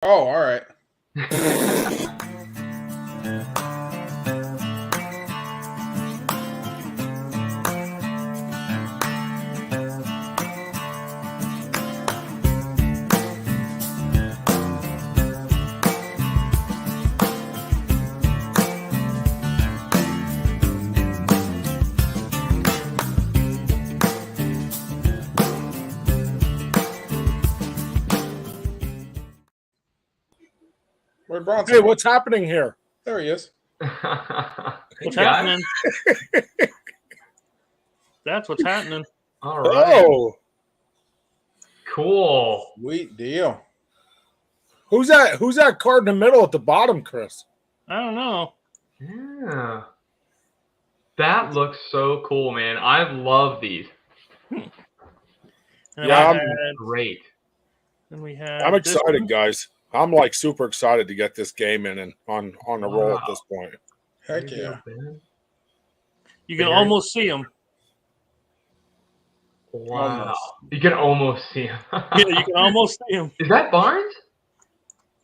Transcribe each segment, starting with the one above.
Oh, all right. Where'd Bronson? Hey, what's happening here? There he is. What's happening? That's what's happening. All right. Oh, Cool. Sweet deal. who's that? Who's that card in the middle at the bottom, Chris? I don't know. Yeah. That looks so cool, man. I love these. And Yeah, Great. then we had I'm this excited, one. guys. I'm like super excited to get this game in and on the roll at this point. Heck There you yeah. go, Ben. You can Very- almost see them. Wow. Almost. You can almost see him. Yeah, you can almost see them. Is that Barnes?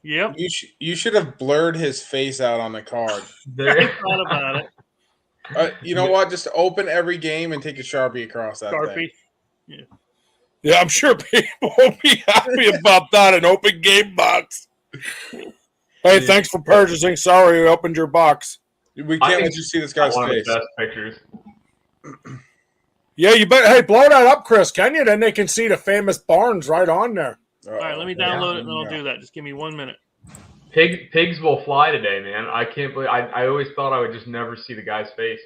Yep. You should have blurred his face out on the card. I thought about it. You know what? Just open every game and take a Sharpie across that thing. Sharpie. Yeah, I'm sure people will be happy about that. An open game box. Hey, thanks for purchasing. Sorry, we opened your box. We I can't think let you see this guy's One of the face. best pictures. Yeah, you better. Hey, blow that up, Chris. Can you? Then they can see the famous Barnes right on there. All right, let me download it and then I'll do that. Just give me 1 minute. Pigs will fly today, man. I can't believe. I always thought I would just never see the guy's face.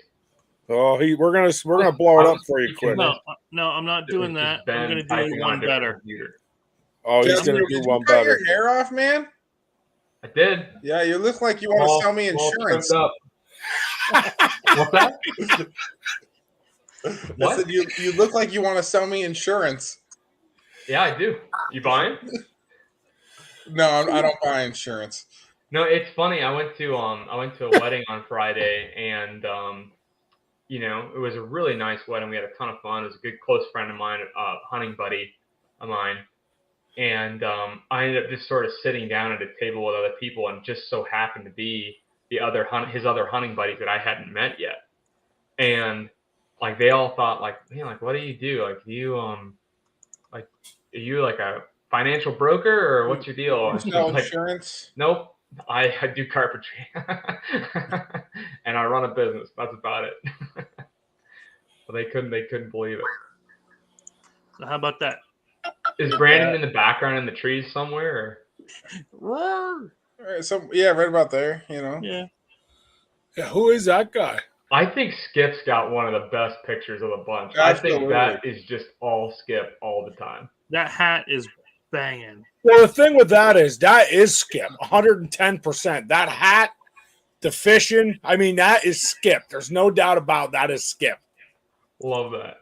Oh, we're gonna blow it up for you, quick. No, I'm not doing that. I'm going to do one better. Computer. Oh, he's Justin, gonna did do you one cut better. your hair off, man? I did. Yeah, you look like you want to sell me insurance. trimmed up. What's that? I What? said you look like you want to sell me insurance. Yeah, I do. You buying? No, I don't buy insurance. No, it's funny. I went to a wedding on Friday, and it was a really nice wedding. We had a ton of fun. It was a good close friend of mine, hunting buddy of mine, and I ended up just sort of sitting down at a table with other people, and just so happened to be his other hunting buddies that I hadn't met yet, and like they all thought like, man, like what do you do? Like are you like a financial broker or what's your deal? You sell Like, insurance? nope. I do carpentry and I run a business. That's about it. But they couldn't believe it. So how about that? Is Brandon in the background in the trees somewhere? Roar. All right, so yeah, right about there. Yeah. Yeah, who is that guy? I think Skip's got one of the best pictures of the bunch. Absolutely. I think that is just all Skip all the time. That hat is banging. Well, the thing with that is Skip, 110%. That hat, the fishing, I mean, that is Skip. There's no doubt about that is Skip. Love that.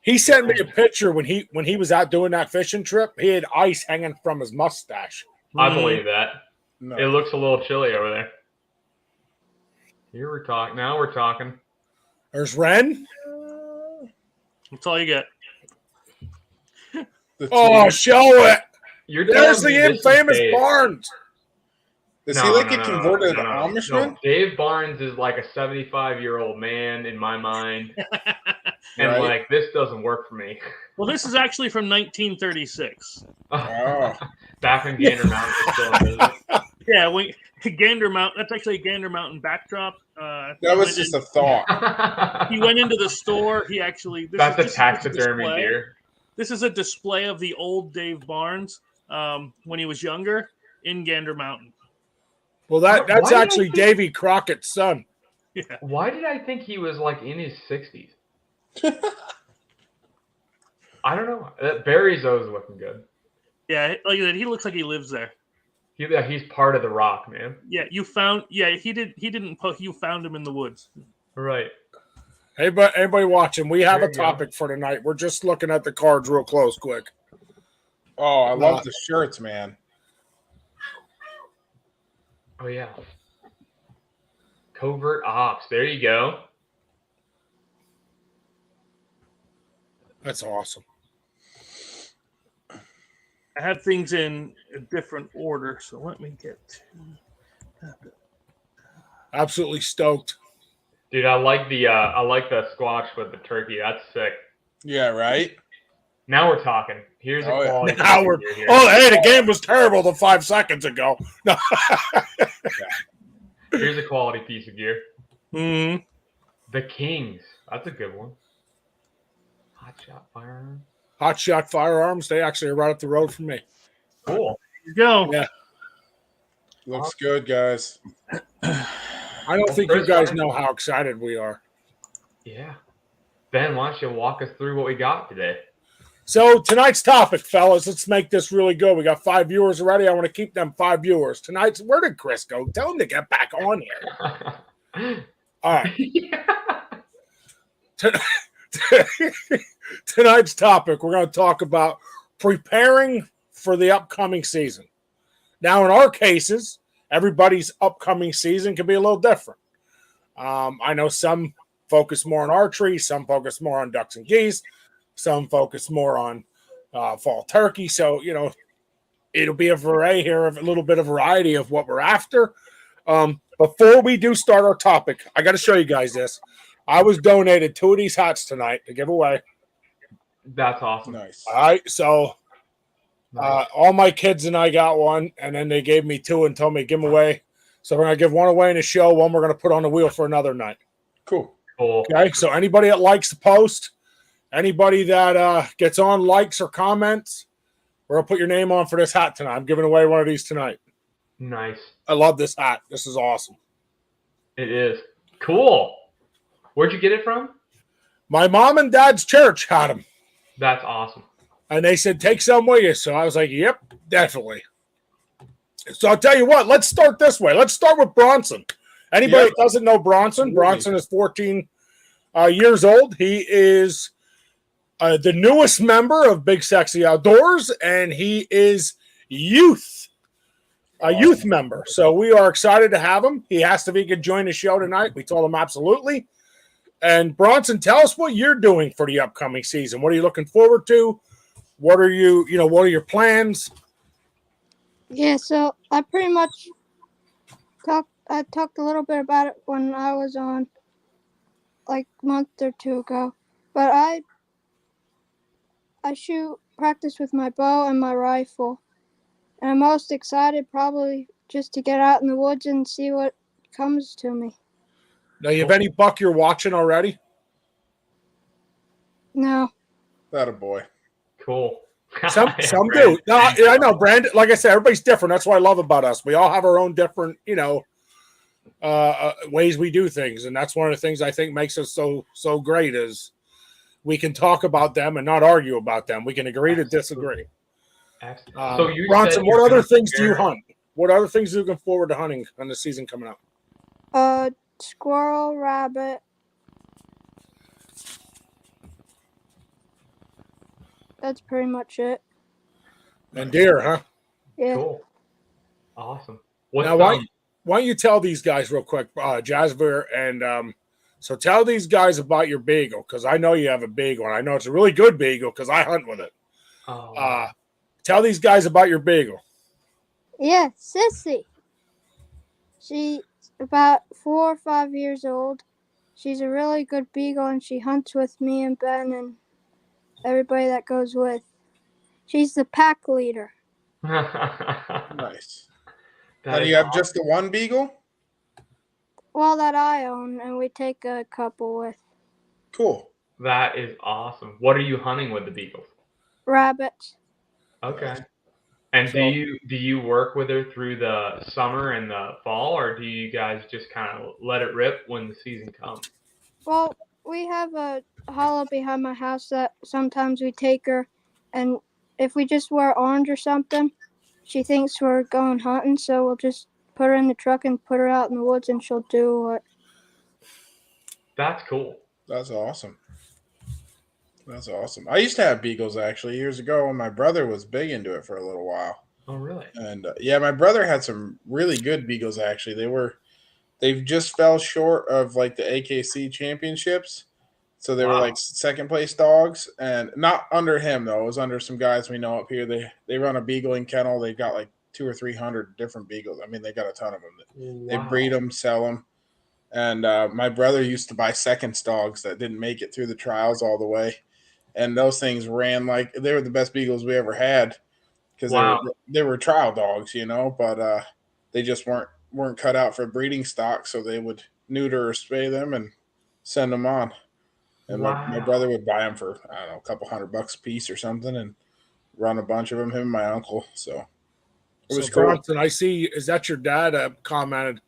He sent me a picture when he was out doing that fishing trip. He had ice hanging from his mustache. I believe that. No. It looks a little chilly over there. Now we're talking. There's Ren. That's all you get. Oh, show it. There's telling me the this is infamous Dave. Barnes. Does he look get converted to Amishman? No. Dave Barnes is like a 75-year-old man in my mind. And like, this doesn't work for me. Well, this is actually from 1936. Oh. Back when Gander Mountain was still in business. Yeah, Gander Mountain. That's actually a Gander Mountain backdrop. That was just a thought. He went into the store. He actually. That's a taxidermy deer. This is a display of the old Dave Barnes when he was younger in Gander Mountain. Well, that's actually Davy Crockett's son. Yeah. Why did I think he was like in his 60s? I don't know. Barry's always looking good. Yeah, like I said, he looks like he lives there. He's part of the rock, man. Yeah, you found. Yeah, he didn't. You found him in the woods. Right. Hey, but anybody watching? We have There a you topic for tonight. We're just looking at the cards real close, quick. Oh, I love the shirts, man. Oh yeah. Covert Ops. There you go. That's awesome. I have things in a different order, so let me get to Absolutely stoked. Dude, I like the squash with the turkey. That's sick. Yeah, right. Now we're talking. Here's a Oh, yeah. quality Now piece we're of gear here. oh hey, the game was terrible the 5 seconds ago. No. Here's a quality piece of gear. Mhm. The Kings. That's a good one. Hot shot firearm. Hot Shot Firearms. They actually are right up the road from me. Cool. Here you go. Yeah. Looks good, guys. I don't think you Chris, guys why- know how excited we are. Yeah. Ben, why don't you walk us through what we got today? So tonight's topic, fellas, let's make this really good. We got 5 viewers already. I want to keep them 5 viewers. Tonight's where did Chris go? Tell him to get back on here. All right. Tonight's topic, we're going to talk about preparing for the upcoming season. Now, in our cases, everybody's upcoming season can be a little different. I know some focus more on archery, some focus more on ducks and geese, some focus more on fall turkey. So, it'll be a variety here of a little bit of variety of what we're after. Before we do start our topic, I got to show you guys this. I was donated 2 of these hats tonight to give away. That's awesome. Nice. All right, so Nice. all my kids and I got one, and then they gave me 2 and told me to give them away. So we're gonna give one away in a show, one we're gonna put on the wheel for another night. Cool. Cool. Okay, so anybody that likes the post, anybody that gets on likes or comments, we're gonna put your name on for this hat tonight. I'm giving away one of these tonight. Nice. I love this hat. This is awesome. It is. Cool. Where'd you get it from? My mom and dad's church had them, That's awesome. and they said take some with you. So I was like, yep, definitely. So I'll tell you what. Let's start this way. Let's start with Bronson. Anybody that doesn't know Bronson, Absolutely. Bronson is 14 years old. He is the newest member of Big Sexy Outdoors, and he is a youth member. So we are excited to have him. He asked if he could join the show tonight. We told him absolutely. And Bronson, tell us what you're doing for the upcoming season. What are you looking forward to? What are what are your plans? Yeah, so I pretty much talked a little bit about it when I was on like a month or 2 ago. But I shoot practice with my bow and my rifle. And I'm most excited probably just to get out in the woods and see what comes to me. Now, you have any buck you're watching already? No. That a boy. Cool. Some Yeah, some Brandon. do. No, I know, Brandon. Like I said, everybody's different. That's what I love about us. We all have our own different, ways we do things, and that's one of the things I think makes us so great is we can talk about them and not argue about them. We can agree to disagree. Excellent. So you Bronson, said you're what other gonna things do you prepare- hunt? What other things are you looking forward to hunting on the season coming up? Squirrel, rabbit. That's pretty much it. And deer, huh? Yeah. Cool. Awesome. What's Now, why don't you tell these guys real quick, Jasper, and so tell these guys about your beagle, because I know you have a beagle, and I know it's a really good beagle because I hunt with it. oh, Tell these guys about your beagle. Yeah, Sissy. She's about 4 or 5 years old. She's a really good beagle, and she hunts with me and Ben and everybody that goes with. She's the pack leader. Nice. That Now, do is you have awesome. just the one beagle? Well, that I own, and we take a couple with Cool. That is awesome. What are you hunting with the beagles? rabbits. Okay. And So- do you work with her through the summer and the fall, or do you guys just kind of let it rip when the season comes? Well, we have a hollow behind my house that sometimes we take her, and if we just wear orange or something, she thinks we're going hunting, so we'll just put her in the truck and put her out in the woods, and she'll do what. That's cool. That's awesome. That's awesome. I used to have beagles actually years ago, and my brother was big into it for a little while. Oh, really? And yeah, my brother had some really good beagles actually. They've just fell short of like the AKC championships. So they were Wow. like second place dogs, and not under him though. It was under some guys we know up here. They run a beagling kennel. They've got like 200 or 300 different beagles. I mean, they got a ton of them. They breed them, sell them. And my brother used to buy seconds dogs that didn't make it through the trials all the way, and those things ran like they were the best beagles we ever had because Wow. they were trial dogs, but they just weren't cut out for breeding stock, so they would neuter or spay them and send them on. And my brother would buy them for, I don't know, a couple $100 a piece or something, and run a bunch of them. Him and my uncle. So it was cool. Bronson, I see. Is that your dad? Commented.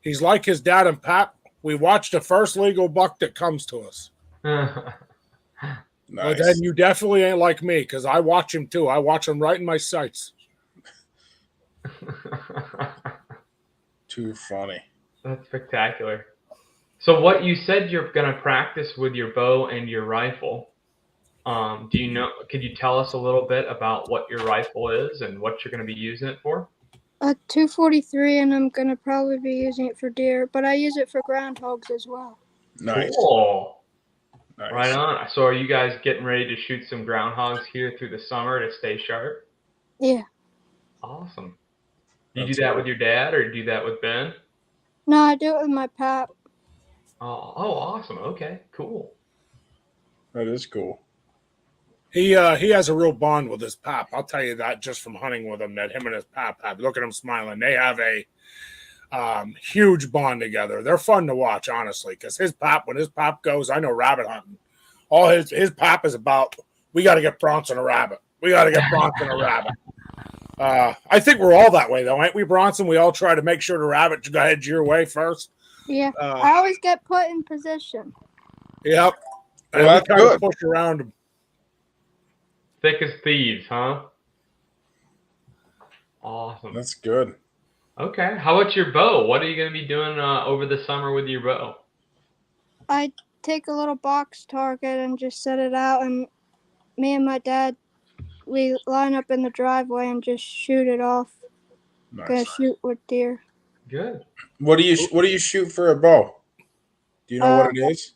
He's like his dad and Pat. We watch the first legal buck that comes to us. Nice. But then you definitely ain't like me because I watch him too. I watch him right in my sights. Too funny. That's spectacular. So what you said you're going to practice with your bow and your rifle. Do you know? Could you tell us a little bit about what your rifle is and what you're going to be using it for? A 243, and I'm gonna probably be using it for deer, but I use it for groundhogs as well. Nice. Cool. Nice. Right on. So are you guys getting ready to shoot some groundhogs here through the summer to stay sharp? Yeah. Awesome. Do you That's do that cool. with your dad or do you do that with Ben? No, I do it with my pap. Oh, awesome. Okay, cool. That is cool. He has a real bond with his pap. I'll tell you that just from hunting with him, that him and his pap have. Look at him smiling. They have a huge bond together. They're fun to watch, honestly, because when his pap goes, I know rabbit hunting. All his pap is about, we got to get Bronson a rabbit. We got to get Bronson a rabbit. I think we're all that way, though, ain't we, Bronson? We all try to make sure the rabbit heads your way first. Yeah. I always get put in position. Yep. Well, that's we kind good. of push around him. Thick as thieves, huh? Awesome. That's good. Okay. How about your bow? What are you going to be doing over the summer with your bow? I take a little box target and just set it out, and me and my dad, we line up in the driveway and just shoot it off. Nice. Gonna shoot with deer. Good. What do you shoot for a bow? Do you know what it is?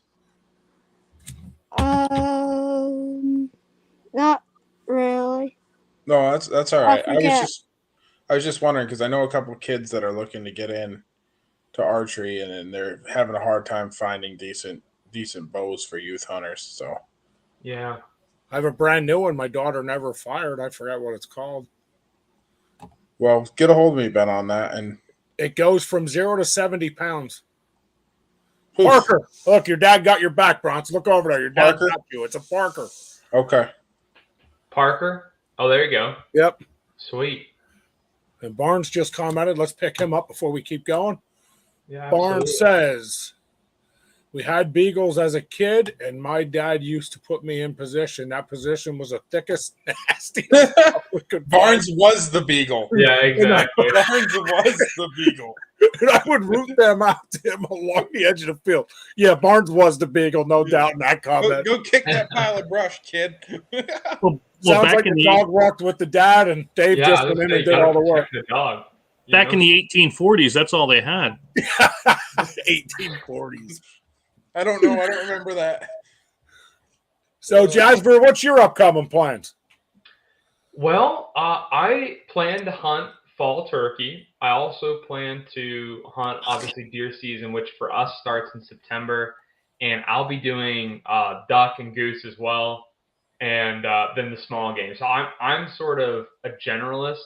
Not really. No, that's all right. I forget. I was just wondering because I know a couple of kids that are looking to get in to archery, and they're having a hard time finding decent bows for youth hunters. So Yeah. I have a brand new one my daughter never fired. I forgot what it's called. well, get a hold of me, Ben, on that. And It goes from 0 to 70 pounds. Oof. Parker, look, your dad got your back, Bronson. Look over there. Your dad Parker? got you. It's a Parker. Okay. Parker? Oh, there you go. Yep. Sweet. And Barnes just commented. Let's pick him up before we keep going. Yeah. Barnes Absolutely. says, we had beagles as a kid, and my dad used to put me in position. That position was the thickest, nastiest stuff we could Barnes find. was the beagle. Yeah, exactly. Barnes was the beagle. And I would root them out to him along the edge of the field. Yeah, Barnes was the beagle, no doubt in that comment. Go kick that pile of brush, kid. Well, Sounds back like in the the dog walked with the dad, and Dave Yeah, just I was went in gonna and say, did you all the gotta work. protect the dog. back in the 1840s, that's all they had. 1840s. I don't know. I don't remember that. So, Jasper, what's your upcoming plans? Well, I plan to hunt fall turkey. I also plan to hunt, obviously, deer season, which for us starts in September. And I'll be doing duck and goose as well, and then the small game. So I'm sort of a generalist.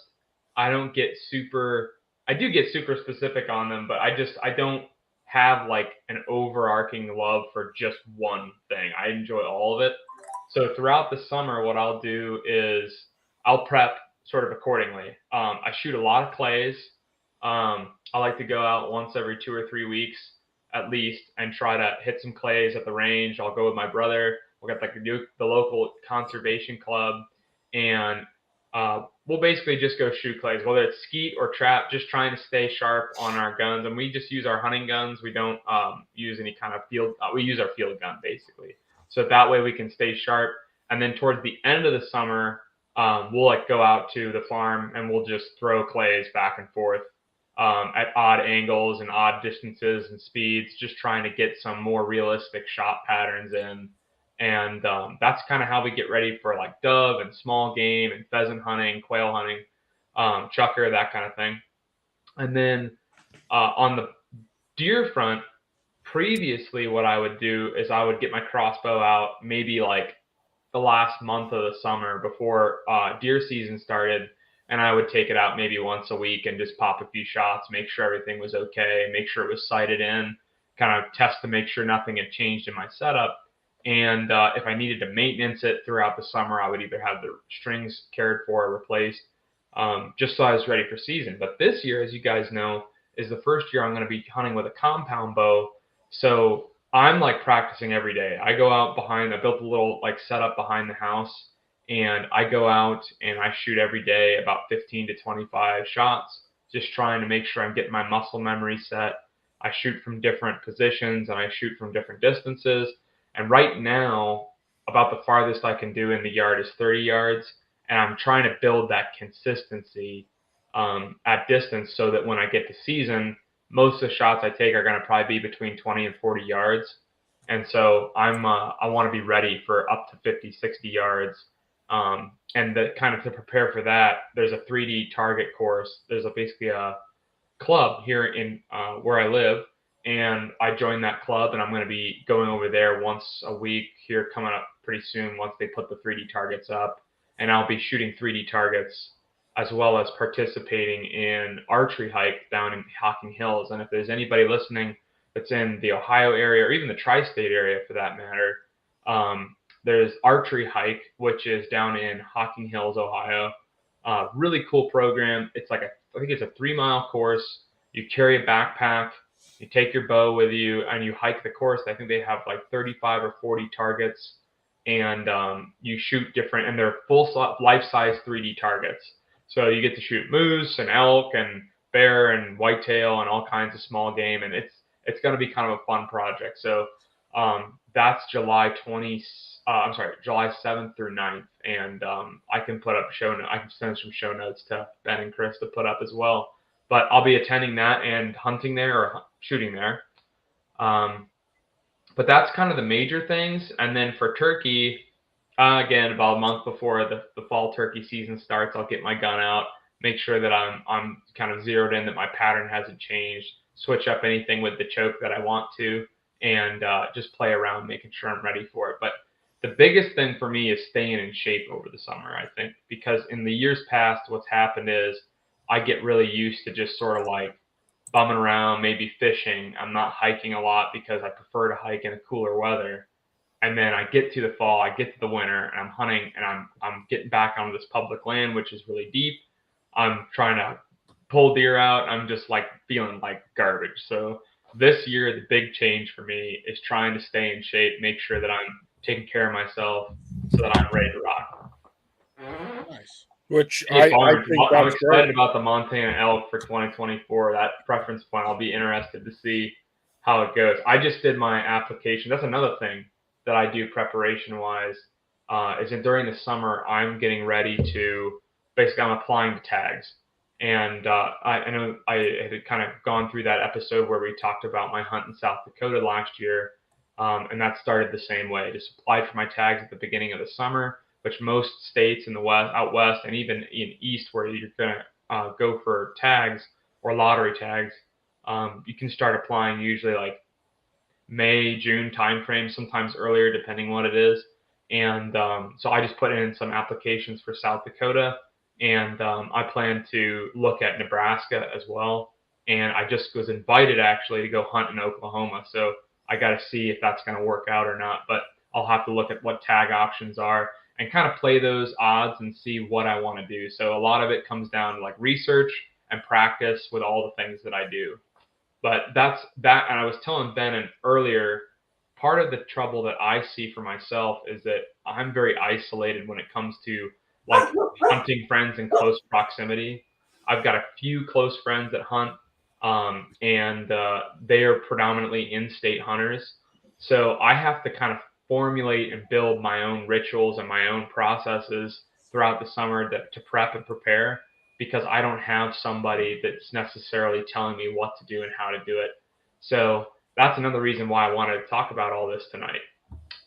I do get super specific on them, but I don't have like an overarching love for just one thing. I enjoy all of it. So throughout the summer, what I'll do is I'll prep sort of accordingly. I shoot a lot of clays. I like to go out once every 2 or 3 weeks at least and try to hit some clays at the range. I'll go with my brother. We'll get like the local conservation club, and we'll basically just go shoot clays, whether it's skeet or trap, just trying to stay sharp on our guns. And we just use our hunting guns. We don't use any kind of field. We use our field gun basically. So that way we can stay sharp. And then towards the end of the summer, we'll like go out to the farm and we'll just throw clays back and forth at odd angles and odd distances and speeds, just trying to get some more realistic shot patterns in. And that's kind of how we get ready for like dove and small game and pheasant hunting, quail hunting, chucker, that kind of thing. And then on the deer front, previously what I would do is I would get my crossbow out maybe like the last month of the summer before deer season started, and I would take it out maybe once a week and just pop a few shots, make sure everything was okay, make sure it was sighted in, kind of test to make sure nothing had changed in my setup. And if I needed to maintenance it throughout the summer, I would either have the strings cared for or replaced, just so I was ready for season. But this year, as you guys know, is the first year I'm going to be hunting with a compound bow. So I'm like practicing every day. I go out behind, I built a little like setup behind the house, and I go out and I shoot every day about 15 to 25 shots, just trying to make sure I'm getting my muscle memory set. I shoot from different positions and I shoot from different distances. And right now, about the farthest I can do in the yard is 30 yards. And I'm trying to build that consistency at distance so that when I get to season, most of the shots I take are going to probably be between 20 and 40 yards. And so I want to be ready for up to 50, 60 yards. And the kind of to prepare for that, there's a 3D target course. There's basically a club here in where I live. And I joined that club, and I'm going to be going over there once a week here coming up pretty soon once they put the 3D targets up. And I'll be shooting 3D targets as well as participating in archery hike down in Hocking Hills. And if there's anybody listening that's in the Ohio area or even the tri-state area for that matter, there's archery hike, which is down in Hocking Hills, Ohio. Really cool program. It's like I think it's a 3-mile course. You carry a backpack, you take your bow with you, and you hike the course. I think they have like 35 or 40 targets, and you shoot different, and they're full life-size 3D targets. So you get to shoot moose and elk and bear and whitetail and all kinds of small game, and it's going to be kind of a fun project. So that's July 7th through 9th, and I can put up I can send some show notes to Ben and Chris to put up as well. But I'll be attending that and hunting there or shooting there. But that's kind of the major things. And then for turkey, again, about a month before the fall turkey season starts, I'll get my gun out, make sure that I'm kind of zeroed in, that my pattern hasn't changed, switch up anything with the choke that I want to, and just play around, making sure I'm ready for it. But the biggest thing for me is staying in shape over the summer, I think, because in the years past, what's happened is I get really used to just sort of like bumming around, maybe fishing. I'm not hiking a lot because I prefer to hike in a cooler weather. And then I get to the fall, I get to the winter, and I'm hunting, and I'm getting back onto this public land, which is really deep. I'm trying to pull deer out. I'm just like feeling like garbage. So this year, the big change for me is trying to stay in shape, make sure that I'm taking care of myself so that I'm ready to rock. Nice. Which I think I'm that's excited great. about the Montana elk for 2024. That preference point, I'll be interested to see how it goes. I just did my application. That's another thing that I do preparation-wise, is that during the summer, I'm getting ready to, basically I'm applying to tags. And I know I had kind of gone through that episode where we talked about my hunt in South Dakota last year, and that started the same way. Just applied for my tags at the beginning of the summer, which most states in the west, out west, and even in east, where you're going to go for tags or lottery tags, you can start applying usually like May, June timeframe, sometimes earlier, depending what it is. And so I just put in some applications for South Dakota, and I plan to look at Nebraska as well. And I just was invited actually to go hunt in Oklahoma. So I got to see if that's going to work out or not. But I'll have to look at what tag options are and kind of play those odds and see what I want to do. So a lot of it comes down to like research and practice with all the things that I do. But that's that. And I was telling Ben earlier, part of the trouble that I see for myself is that I'm very isolated when it comes to like hunting friends in close proximity. I've got a few close friends that hunt, and they are predominantly in-state hunters. So I have to kind of formulate and build my own rituals and my own processes throughout the summer to prep and prepare. because I don't have somebody that's necessarily telling me what to do and how to do it. So that's another reason why I wanted to talk about all this tonight.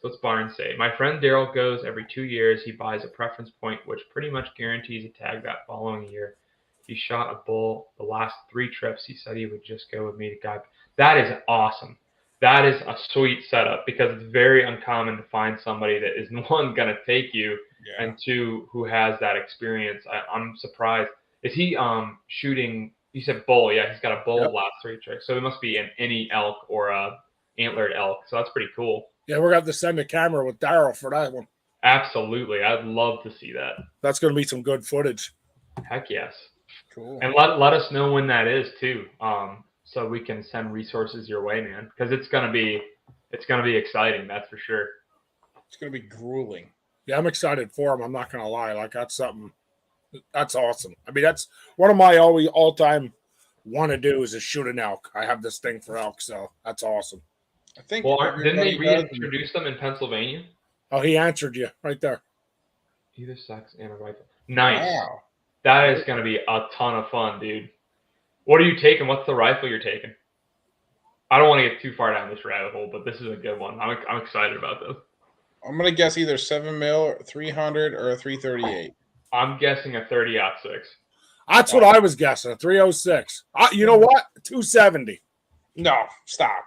What's Barnes say? My friend Daryl goes every 2 years. He buys a preference point, which pretty much guarantees a tag that following year. He shot a bull the last 3 trips. He said he would just go with me to guide. That is awesome. That is a sweet setup because it's very uncommon to find somebody that is, one, going to take you, and 2, who has that experience. I'm surprised. Is he shooting? You said bull. Yeah, he's got a bull last 3 trips. So it must be an any elk or a antlered elk. So that's pretty cool. Yeah, we're going to have to send a camera with Daryl for that one. Absolutely. I'd love to see that. That's going to be some good footage. Heck yes. Cool. And let us know when that is too, so we can send resources your way, man. Because it's gonna be exciting. That's for sure. It's gonna be grueling. Yeah, I'm excited for him. I'm not going to lie. Like, that's something. That's awesome. I mean, that's one of my all-time want to do is shoot an elk. I have this thing for elk, so that's awesome. I think. Well, didn't they reintroduce them in Pennsylvania? Oh, he answered you right there. Either sex and a rifle. Nice. Wow. That is going to be a ton of fun, dude. What are you taking? What's the rifle you're taking? I don't want to get too far down this rabbit hole, but this is a good one. I'm excited about this. I'm gonna guess either 7mm, 300, or a 338. I'm guessing a 30-06. That's what I was guessing. A 306. You know what? 270. No, stop.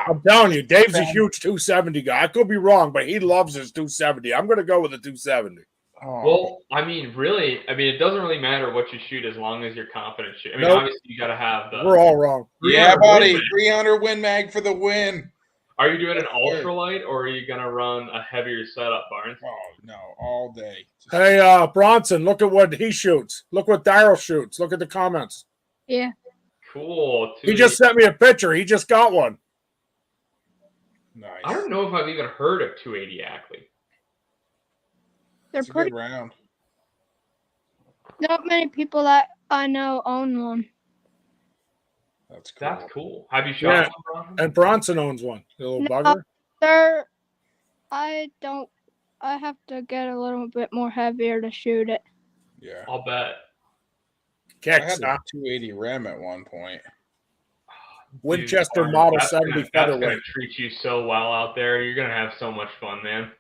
I'm telling you, Dave's a huge 270 guy. I could be wrong, but he loves his 270. I'm going to go with a 270. Oh. Well, I mean, it doesn't really matter what you shoot as long as you're confident shooting. I mean, obviously, you got to have the. We're all wrong. Yeah, buddy. 300 Win Mag for the win. Are you doing an ultralight or are you going to run a heavier setup, Barnes? Oh, no, all day. Hey, Bronson, look at what he shoots. Look what Daryl shoots. Look at the comments. Yeah. Cool. He just sent me a picture. He just got one. Nice. I don't know if I've even heard of 280 Ackley. They're It's a pretty. good round. Not many people that I know own one. That's cool. That's cool. Have you shot one, Bronson? And Bronson owns one. The little bugger. I have to get a little bit more heavier to shoot it. Yeah. I'll bet. I had Kicks, a 280 Rem at one point. Winchester Dude, Model that's 70 gonna featherweight. treat you so well out there. You're gonna have so much fun, man.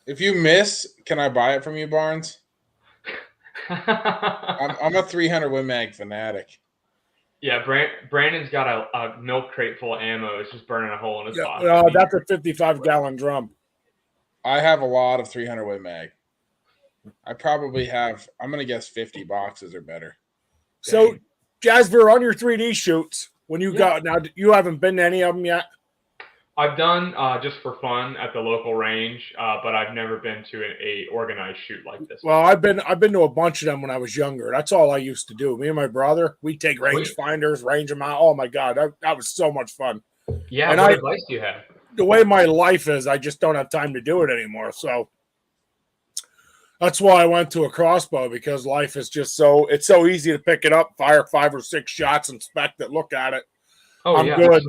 If you miss, can I buy it from you, Barnes? I'm a 300 Win Mag fanatic. Yeah, Brandon's got a milk crate full of ammo. It's just burning a hole in his box. That's a 55-gallon drum. I have a lot of 300 Win Mag. I probably have, I'm going to guess 50 boxes or better. So, Jasper, on your 3D shoots, when you got now, you haven't been to any of them yet? I've done just for fun at the local range, but I've never been to a organized shoot like this. Well, I've been to a bunch of them when I was younger. That's all I used to do. Me and my brother, we'd take range finders, range them out. Oh my God, that was so much fun. Yeah, and what advice do you have? The way my life is, I just don't have time to do it anymore. So that's why I went to a crossbow, because life is just it's so easy to pick it up, fire 5 or 6 shots, inspect it, look at it. I'm good.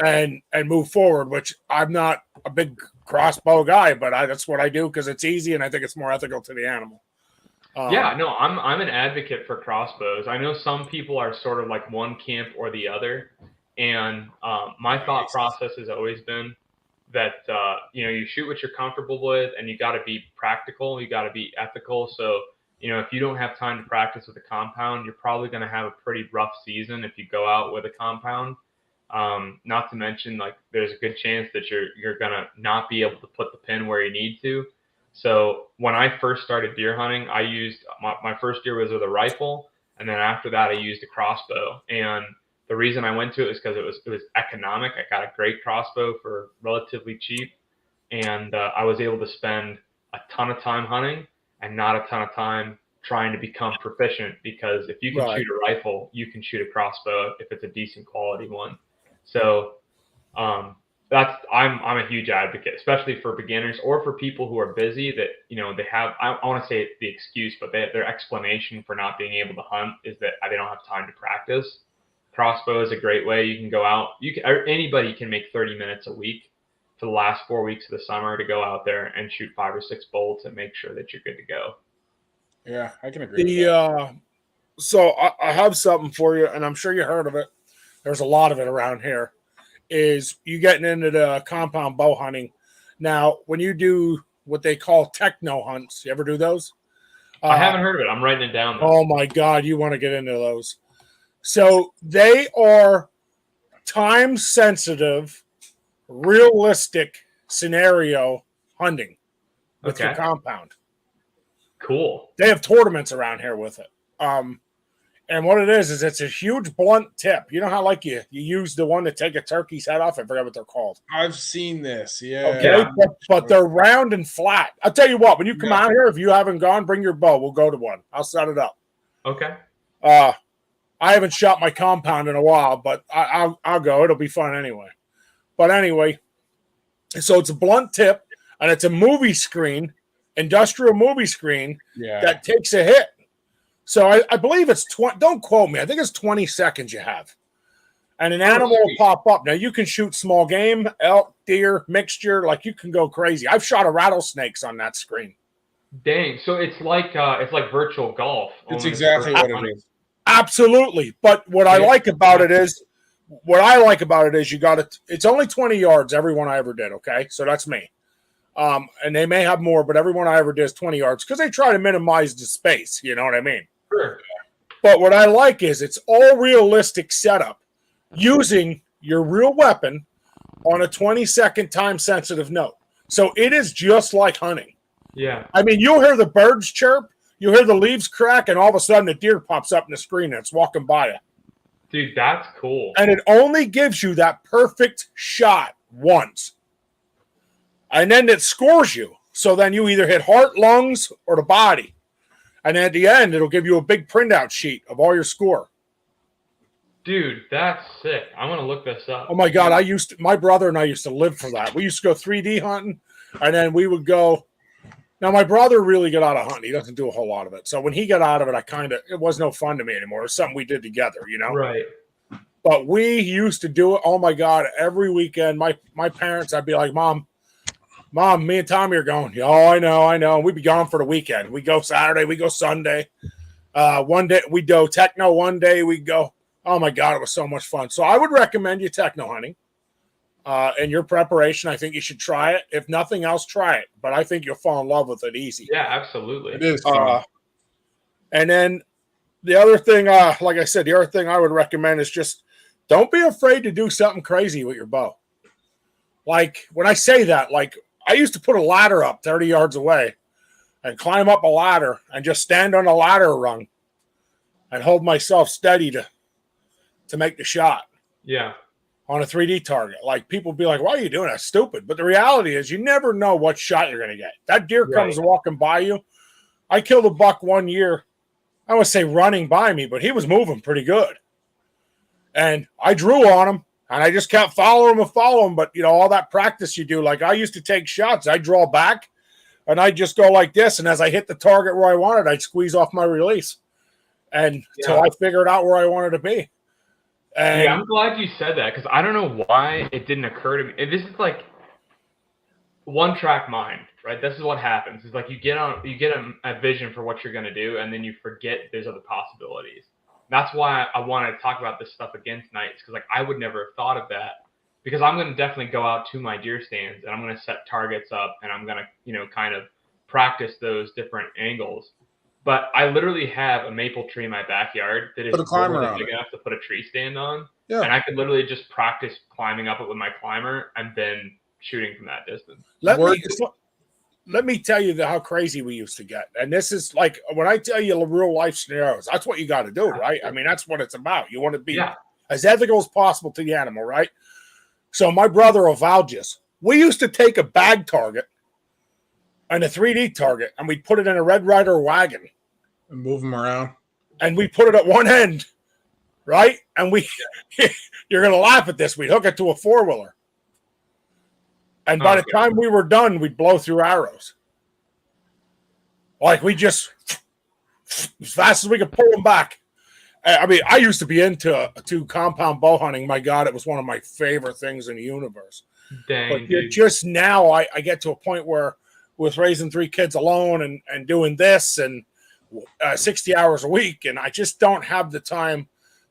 And move forward, which I'm not a big crossbow guy, but that's what I do because it's easy and I think it's more ethical to the animal. I'm an advocate for crossbows. I know some people are sort of like one camp or the other, and my thought process has always been that you shoot what you're comfortable with, and you got to be practical, you got to be ethical. So if you don't have time to practice with a compound, you're probably going to have a pretty rough season if you go out with a compound. Not to mention, like, there's a good chance that you're gonna not be able to put the pin where you need to. So when I first started deer hunting, I used my first deer was with a rifle, and then after that I used a crossbow. And the reason I went to it was because it was economic. I got a great crossbow for relatively cheap, and I was able to spend a ton of time hunting and not a ton of time trying to become proficient, because if you can shoot a rifle, you can shoot a crossbow if it's a decent quality one. So I'm a huge advocate, especially for beginners or for people who are busy that, they have, I want to say the excuse, but their explanation for not being able to hunt is that they don't have time to practice. Crossbow is a great way. You can go out, anybody can make 30 minutes a week for the last 4 weeks of the summer to go out there and shoot 5 or 6 bolts and make sure that you're good to go. Yeah, I can agree with that. So I have something for you, and I'm sure you heard of it. There's a lot of it around here. Is you getting into the compound bow hunting. Now, when you do what they call techno hunts, you ever do those? I haven't heard of it. I'm writing it down, though. Oh, my God. You want to get into those. So they are time-sensitive, realistic scenario hunting with your compound. Cool. They have tournaments around here with it. And what it is it's a huge blunt tip. You know how like you use the one to take a turkey's head off? I forget what they're called. I've seen this. Yeah. Okay, but they're round and flat. I'll tell you what, when you come out here, if you haven't gone, bring your bow. We'll go to one. I'll set it up. Okay. I haven't shot my compound in a while, but I'll go. It'll be fun anyway. But anyway, so it's a blunt tip, and it's a movie screen, industrial movie screen that takes a hit. So I believe it's 20. Don't quote me. I think it's 20 seconds you have. And an animal will pop up. Now, you can shoot small game, elk, deer, mixture. Like, you can go crazy. I've shot a rattlesnakes on that screen. Dang. So it's like virtual golf. It's exactly what it is. Absolutely. But what I like about it is you got it. It's only 20 yards, every one I ever did. Okay. So that's me. And they may have more, but every one I ever did is 20 yards because they try to minimize the space. You know what I mean? Sure. But what I like is it's all realistic setup using your real weapon on a 20-second time-sensitive note. So it is just like hunting. Yeah. I mean, you'll hear the birds chirp, you'll hear the leaves crack, and all of a sudden a deer pops up in the screen and it's walking by you. Dude, that's cool. And it only gives you that perfect shot once. And then it scores you. So then you either hit heart, lungs, or the body. And at the end, it'll give you a big printout sheet of all your score. Dude, that's sick. I'm going to look this up. Oh, my God. My brother and I used to live for that. We used to go 3D hunting, and then we would go. Now, my brother really got out of hunting. He doesn't do a whole lot of it. So when he got out of it, it was no fun to me anymore. It was something we did together, you know? Right. But we used to do it. Oh, my God. Every weekend, my parents, I'd be like, Mom, me and Tommy are going. Oh, I know. We'd be gone for the weekend. We go Saturday. We go Sunday. One day we go techno. One day we go. Oh, my God. It was so much fun. So I would recommend you techno hunting. In your preparation, I think you should try it. If nothing else, try it. But I think you'll fall in love with it easy. Yeah, absolutely. It is fun. And then the other thing, like I said, the other thing I would recommend is just don't be afraid to do something crazy with your bow. Like when I say that, like I used to put a ladder up 30 yards away and climb up a ladder and just stand on a ladder rung and hold myself steady to make the shot. Yeah. On a 3D target. Like people be like, why are you doing that? Stupid. But the reality is you never know what shot you're going to get. That deer comes walking by you. I killed a buck one year. I would say running by me, but he was moving pretty good. And I drew on him. And I just kept following him. But, you know, all that practice you do, like I used to take shots. I draw back and I just go like this. And as I hit the target where I wanted, I'd squeeze off my release. And until I figured out where I wanted to be. And I'm glad you said that because I don't know why it didn't occur to me. This is like one-track mind, right? This is what happens. It's like you get a vision for what you're going to do, and then you forget there's other possibilities. That's why I want to talk about this stuff again tonight. Because like I would never have thought of that because I'm going to definitely go out to my deer stands and I'm going to set targets up and I'm going to, kind of practice those different angles. But I literally have a maple tree in my backyard that is big enough to put a tree stand on. Yeah. And I could literally just practice climbing up it with my climber and then shooting from that distance. Let me tell you how crazy we used to get. And this is like, when I tell you real life scenarios, that's what you got to do, right? I mean, that's what it's about. You want to be as ethical as possible to the animal, right? So my brother Ovalgius, we used to take a bag target and a 3D target, and we'd put it in a Red Ryder wagon. And move them around. And we put it at one end, right? And you're going to laugh at this. We'd hook it to a four-wheeler. And by the time we were done, we'd blow through arrows. Like we just, as fast as we could pull them back. I mean, I used to be into compound bow hunting. My God, it was one of my favorite things in the universe. Dang, but just now I get to a point where with raising 3 kids alone and doing this and 60 hours a week, and I just don't have the time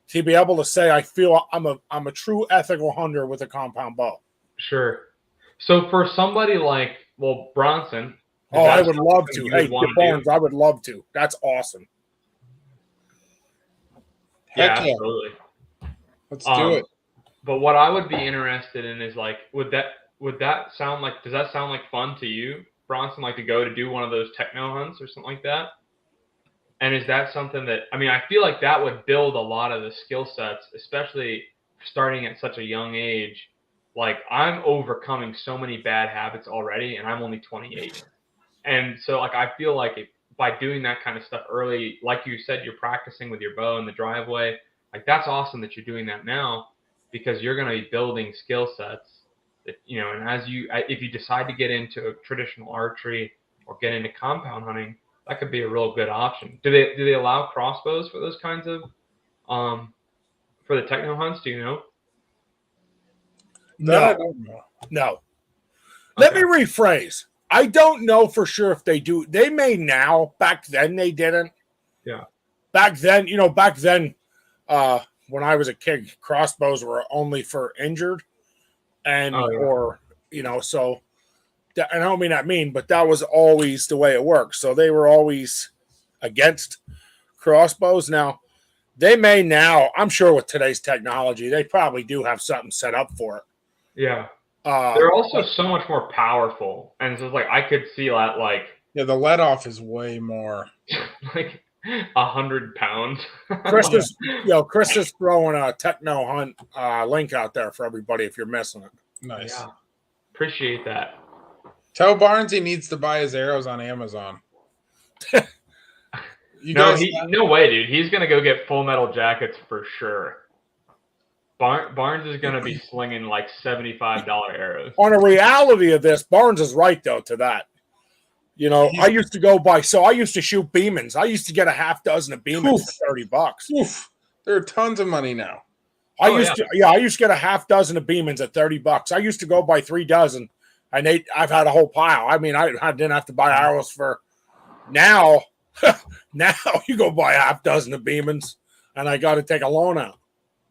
to be able to say I feel I'm a true ethical hunter with a compound bow. Sure. So for somebody like, well, Bronson. Oh, I would love to. Hey, Barnes, do? I would love to. That's awesome. Heck Yeah, yeah. absolutely. Let's do it. But what I would be interested in is like, would that sound like? Does that sound like fun to you, Bronson? Like to go to do one of those techno hunts or something like that? And is that something that, I mean, I feel like that would build a lot of the skill sets, especially starting at such a young age. Like I'm overcoming so many bad habits already, and I'm only 28. And so like I feel like by doing that kind of stuff early, like you said, you're practicing with your bow in the driveway. Like that's awesome that you're doing that now, because you're going to be building skill sets that, you know, and if you decide to get into traditional archery or get into compound hunting, that could be a real good option. Do they allow crossbows for those kinds of for the techno hunts? Do you know? That I don't know. No. Let me rephrase. I don't know for sure if they do. They may now. Back then they didn't. Yeah. Back then, when I was a kid, crossbows were only for injured, and or so. I don't mean that mean, but that was always the way it worked. So they were always against crossbows. Now they may now. I'm sure with today's technology, they probably do have something set up for it. Yeah. They're also so much more powerful, and so like I could see that like the let off is way more like 100 pounds. Chris is throwing a techno hunt link out there for everybody if you're missing it. Nice. Yeah. Appreciate that. Tell Barnes he needs to buy his arrows on Amazon. No way, dude. He's gonna go get Full Metal Jackets for sure. Barnes is going to be slinging like $75 arrows. On a reality of this, Barnes is right, though, to that. I used to shoot Beemans. I used to get a half dozen of Beemans for $30. Oof. There are tons of money now. I used to get a half dozen of Beemans at $30. I used to go buy 3 dozen, and I've had a whole pile. I mean, I didn't have to buy arrows for now. Now you go buy a half dozen of Beemans, and I got to take a loan out.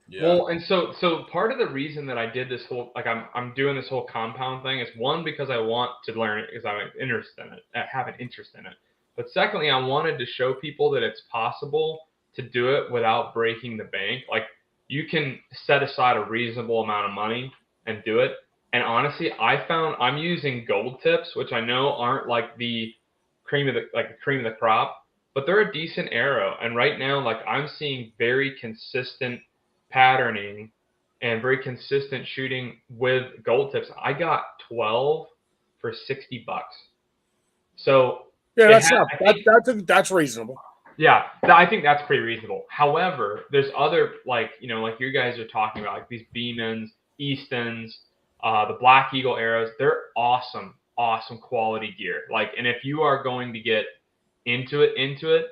Yeah. Well, and so part of the reason that I did this whole, like I'm doing this whole compound thing is one, because I want to learn it because I'm interested in it, I have an interest in it. But secondly, I wanted to show people that it's possible to do it without breaking the bank. Like you can set aside a reasonable amount of money and do it. And honestly, I found I'm using gold tips, which I know aren't like the cream of the crop, but they're a decent arrow. And right now, like I'm seeing very consistent patterning and very consistent shooting with gold tips. I got 12 for $60. So yeah, that's reasonable. Yeah, I think that's pretty reasonable. However, there's other like you guys are talking about, like these Beemans, Eastons, the Black Eagle arrows. They're awesome quality gear. Like, and if you are going to get into it,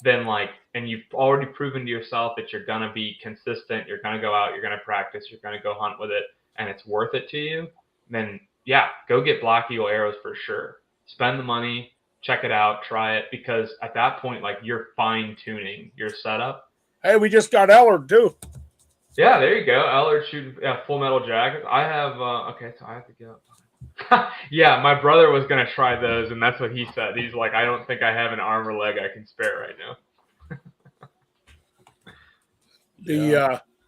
then like, and you've already proven to yourself that you're going to be consistent, you're going to go out, you're going to practice, you're going to go hunt with it, and it's worth it to you, then yeah, go get Black Eagle arrows for sure. Spend the money, check it out, try it, because at that point, like you're fine tuning your setup. Hey, we just got Ellard too. Yeah, there you go. Ellard shooting Full Metal Jackets. I have, okay, so I have to get up. Yeah, my brother was going to try those, and that's what he said. He's like, I don't think I have an arm or leg I can spare right now.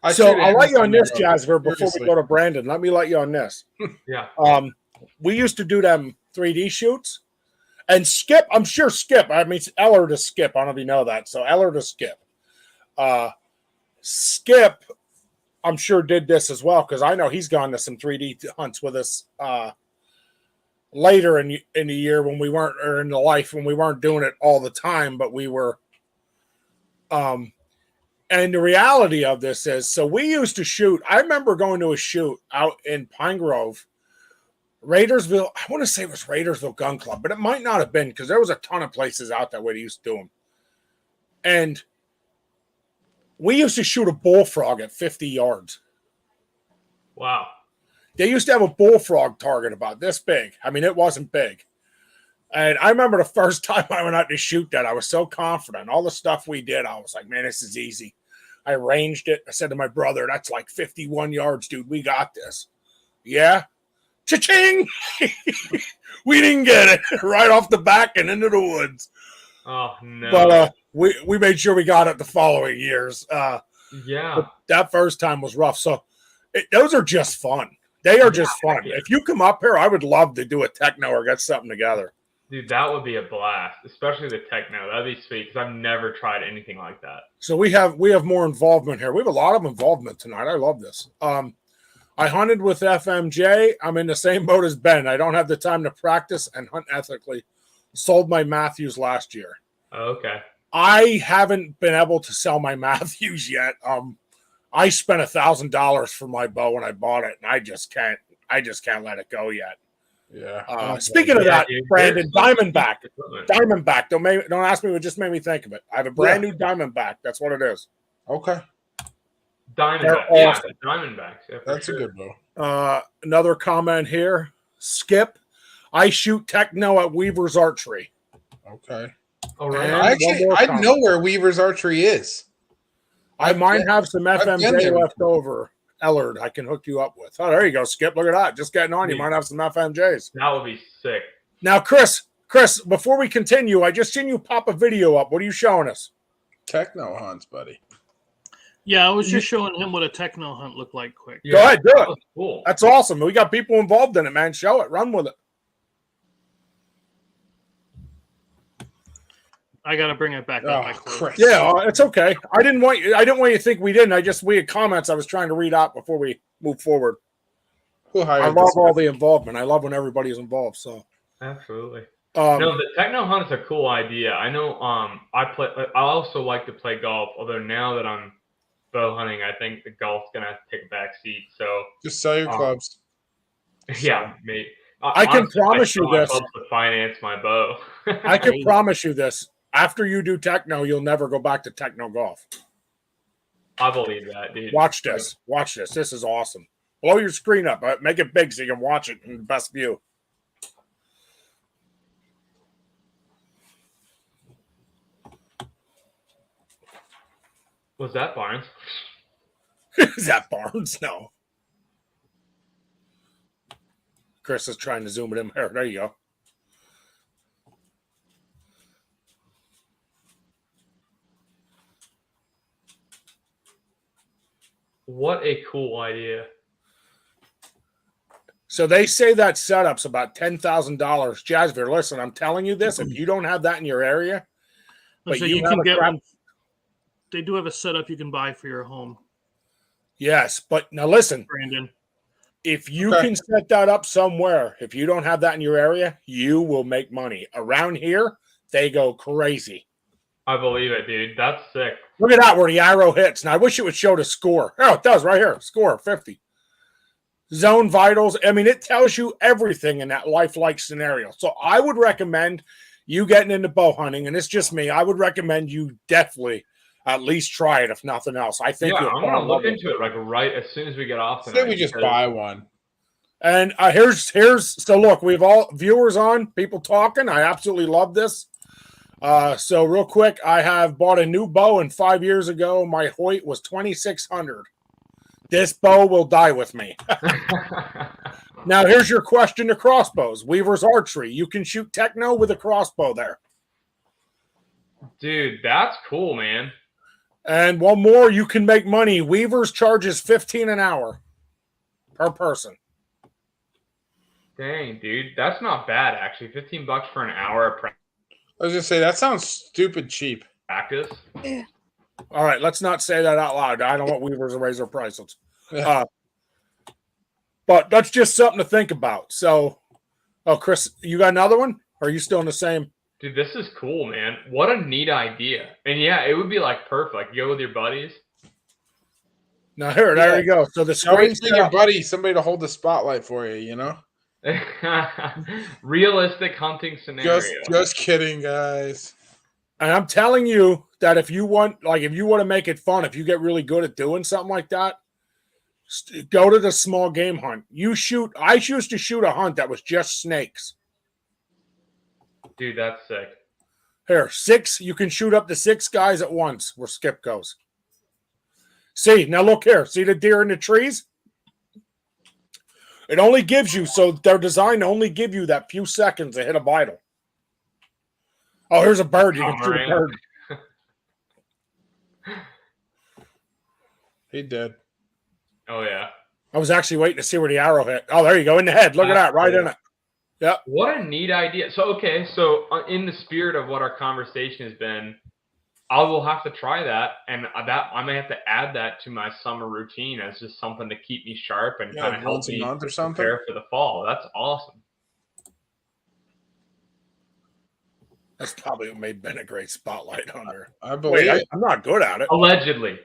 I'll let you on this, Jasper, before we go to Brandon. Let me let you on this. Yeah. We used to do them 3D shoots. And Skip, I'm sure Skip, I mean, Ellard is Skip. I don't know if you know that. So Ellard is Skip. Skip, I'm sure, did this as well, because I know he's gone to some 3D hunts with us later in the year when we weren't, or in the life when we weren't doing it all the time, but we were. And the reality of this is, so we used to shoot. I remember going to a shoot out in Pine Grove, Raidersville. I want to say it was Raidersville Gun Club, but it might not have been, because there was a ton of places out that way they used to do them. And we used to shoot a bullfrog at 50 yards. Wow. They used to have a bullfrog target about this big. I mean, it wasn't big. And I remember the first time I went out to shoot that, I was so confident. All the stuff we did, I was like, man, this is easy. I ranged it. I said to my brother, that's like 51 yards, dude. We got this. Yeah. Cha-ching! We didn't get it. Right off the back and into the woods. Oh, no. But we made sure we got it the following years. Yeah. That first time was rough. So those are just fun. They are just fun. Yeah. If you come up here, I would love to do a techno or get something together. Dude, that would be a blast, especially the techno. That'd be sweet because I've never tried anything like that. So we have more involvement here. We have a lot of involvement tonight. I love this. I hunted with FMJ. I'm in the same boat as Ben. I don't have the time to practice and hunt ethically. Sold my Matthews last year. Okay. I haven't been able to sell my Matthews yet. I spent $1,000 for my bow when I bought it, and I just can't let it go yet. Yeah. Speaking of that, dude, Brandon, Diamondback. Don't ask me. It just made me think of it. I have a brand new Diamondback. That's what it is. Okay. Diamondback. They're Yeah, awesome. Diamondbacks. Yeah, That's sure. a good bow. Another comment here. Skip. I shoot techno at Weaver's Archery. Okay. All right. And I know where Weaver's Archery is. I might have some I've been FMJ there. left over. Ellard, I can hook you up with. Oh, there you go, Skip. Look at that. Just getting on. You might have some FMJs. That would be sick. Now, Chris, before we continue, I just seen you pop a video up. What are you showing us? Techno hunts, buddy. Yeah, I was just showing him what a techno hunt looked like quick. Go ahead, do that it. was cool. That's awesome. We got people involved in it, man. Show it. Run with it. I got to bring it back up. Oh, Chris. Yeah, it's okay. I didn't want you to think we didn't. We had comments I was trying to read out before we move forward. Who hired I love this all guy? the involvement. I love when everybody's involved. So, Absolutely. um, No, the techno hunt's a cool idea. I know. I also like to play golf. Although now that I'm bow hunting, I think the golf's gonna have to take a back seat. So Just sell your clubs. yeah, mate. I can Honestly, promise you sell my this. clubs to finance my bow. I can promise you this. After you do techno, you'll never go back to techno golf. I believe that, dude. Watch this. Watch this. This is awesome. Blow your screen up. Make it big so you can watch it in the best view. Was that Barnes? Is that Barnes? No. Chris is trying to zoom it in here. There you go. What a cool idea. So they say that setup's about $10,000. Jazzbeer, listen, I'm telling you this. If you don't have that in your area, but So you you have can a get crap- one. They do have a setup you can buy for your home, yes, but now listen, Brandon. if you Okay. can set that up somewhere, if you don't have that in your area, you will make money. Around here, they go crazy. I believe it, dude. That's sick. Look at that where the arrow hits. Now I wish it would show the score. Oh, it does right here. Score 50. Zone vitals. I mean, it tells you everything in that lifelike scenario. So I would recommend you getting into bow hunting, and it's just me. I would recommend you definitely at least try it, if nothing else. I think Yeah, you'll I'm gonna fall in love look with into it like right as soon as we get off Say tonight. we just because- buy one. And here's so look, we've all viewers on, people talking. I absolutely love this. So real quick, I have bought a new bow, and 5 years ago my Hoyt was 2,600. This bow will die with me. Now here's your question to crossbows. Weaver's Archery. You can shoot techno with a crossbow there. Dude, that's cool, man. And one more, you can make money. Weaver's charges $15 an hour per person. Dang, dude, that's not bad actually. $15 for an hour of I was just say that sounds stupid cheap. practice. All right, let's not say that out loud. I don't want Weaver's to raise their prices. Yeah. But that's just something to think about. So, Chris, you got another one? Or are you still in the same? Dude, this is cool, man. What a neat idea. And yeah, it would be like perfect. You go with your buddies. Now here, there you go. So the Always screen's get your buddy, somebody to hold the spotlight for you, you know? Realistic hunting scenario. Just kidding, guys. and I'm telling you that if you want to make it fun, if you get really good at doing something like that, go to the small game hunt. I used to shoot a hunt that was just snakes. Dude, that's sick. Here, 6. You can shoot up to 6 guys at once where Skip goes. See, now look here. See the deer in the trees? It only gives you, so they're designed to only give you that few seconds to hit a vital. Oh, here's a bird. You can shoot a bird. He did. Oh, yeah. I was actually waiting to see where the arrow hit. Oh, there you go. In the head. Look at that. Right in it. Yeah. What a neat idea. So, okay. So, in the spirit of what our conversation has been, I will have to try that. And that I may have to add that to my summer routine as just something to keep me sharp and kind of help once a me month or something. prepare for the fall. That's awesome. That's probably what made Ben a great spotlight hunter. I believe I'm not good at it. Allegedly.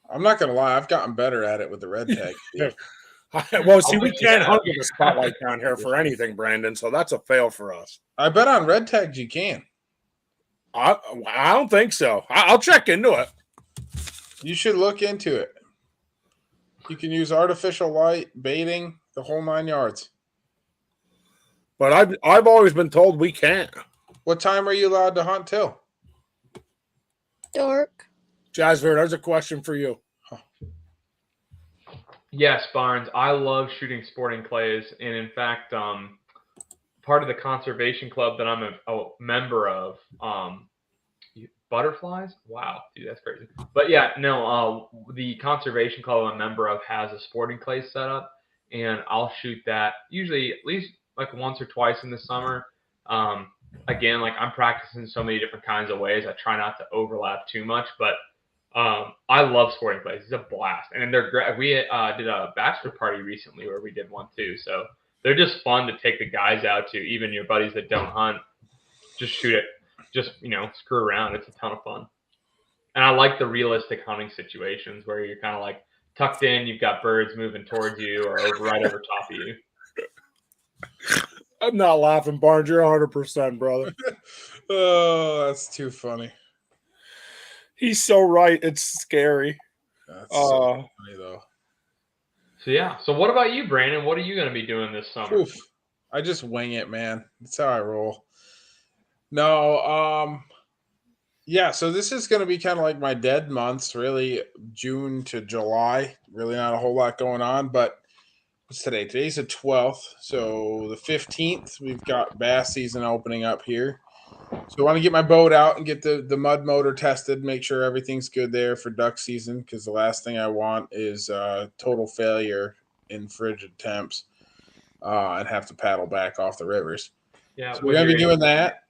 I'm not gonna lie, I've gotten better at it with the red tag. Well, see, we can't hunt with a spotlight down here for anything, Brandon. So that's a fail for us. I bet on red tags you can. I don't think so. I'll check into it. You should look into it. You can use artificial light, baiting, the whole 9 yards. But I've always been told we can't. What time are you allowed to hunt till? Dark. Jazzbeard, there's a question for you. Yes, Barnes. I love shooting sporting clays, and in fact, part of the conservation club that I'm a member of, butterflies. Wow, dude, that's crazy. But yeah, no, the conservation club I'm a member of has a sporting clay set up, and I'll shoot that usually at least like once or twice in the summer. Again, like I'm practicing so many different kinds of ways. I try not to overlap too much, but I love sporting clays. It's a blast, and they're great. We did a bachelor party recently where we did one too, so they're just fun to take the guys out to. Even your buddies that don't hunt, just shoot it. Just screw around. It's a ton of fun, and I like the realistic hunting situations where you're kind of like tucked in. You've got birds moving towards you or right over top of you. I'm not laughing, Barnes. You're 100%, brother. Oh, that's too funny. He's so right. It's scary. That's so funny, though. So, yeah. So, what about you, Brandon? What are you going to be doing this summer? Oof. I just wing it, man. That's how I roll. No, yeah, so this is going to be kind of like my dead months, really, June to July. Really not a whole lot going on, but what's today? Today's the 12th, so the 15th, we've got bass season opening up here. So I want to get my boat out and get the mud motor tested, make sure everything's good there for duck season, because the last thing I want is total failure in frigid temps and have to paddle back off the rivers. Yeah, so we're going to be doing that.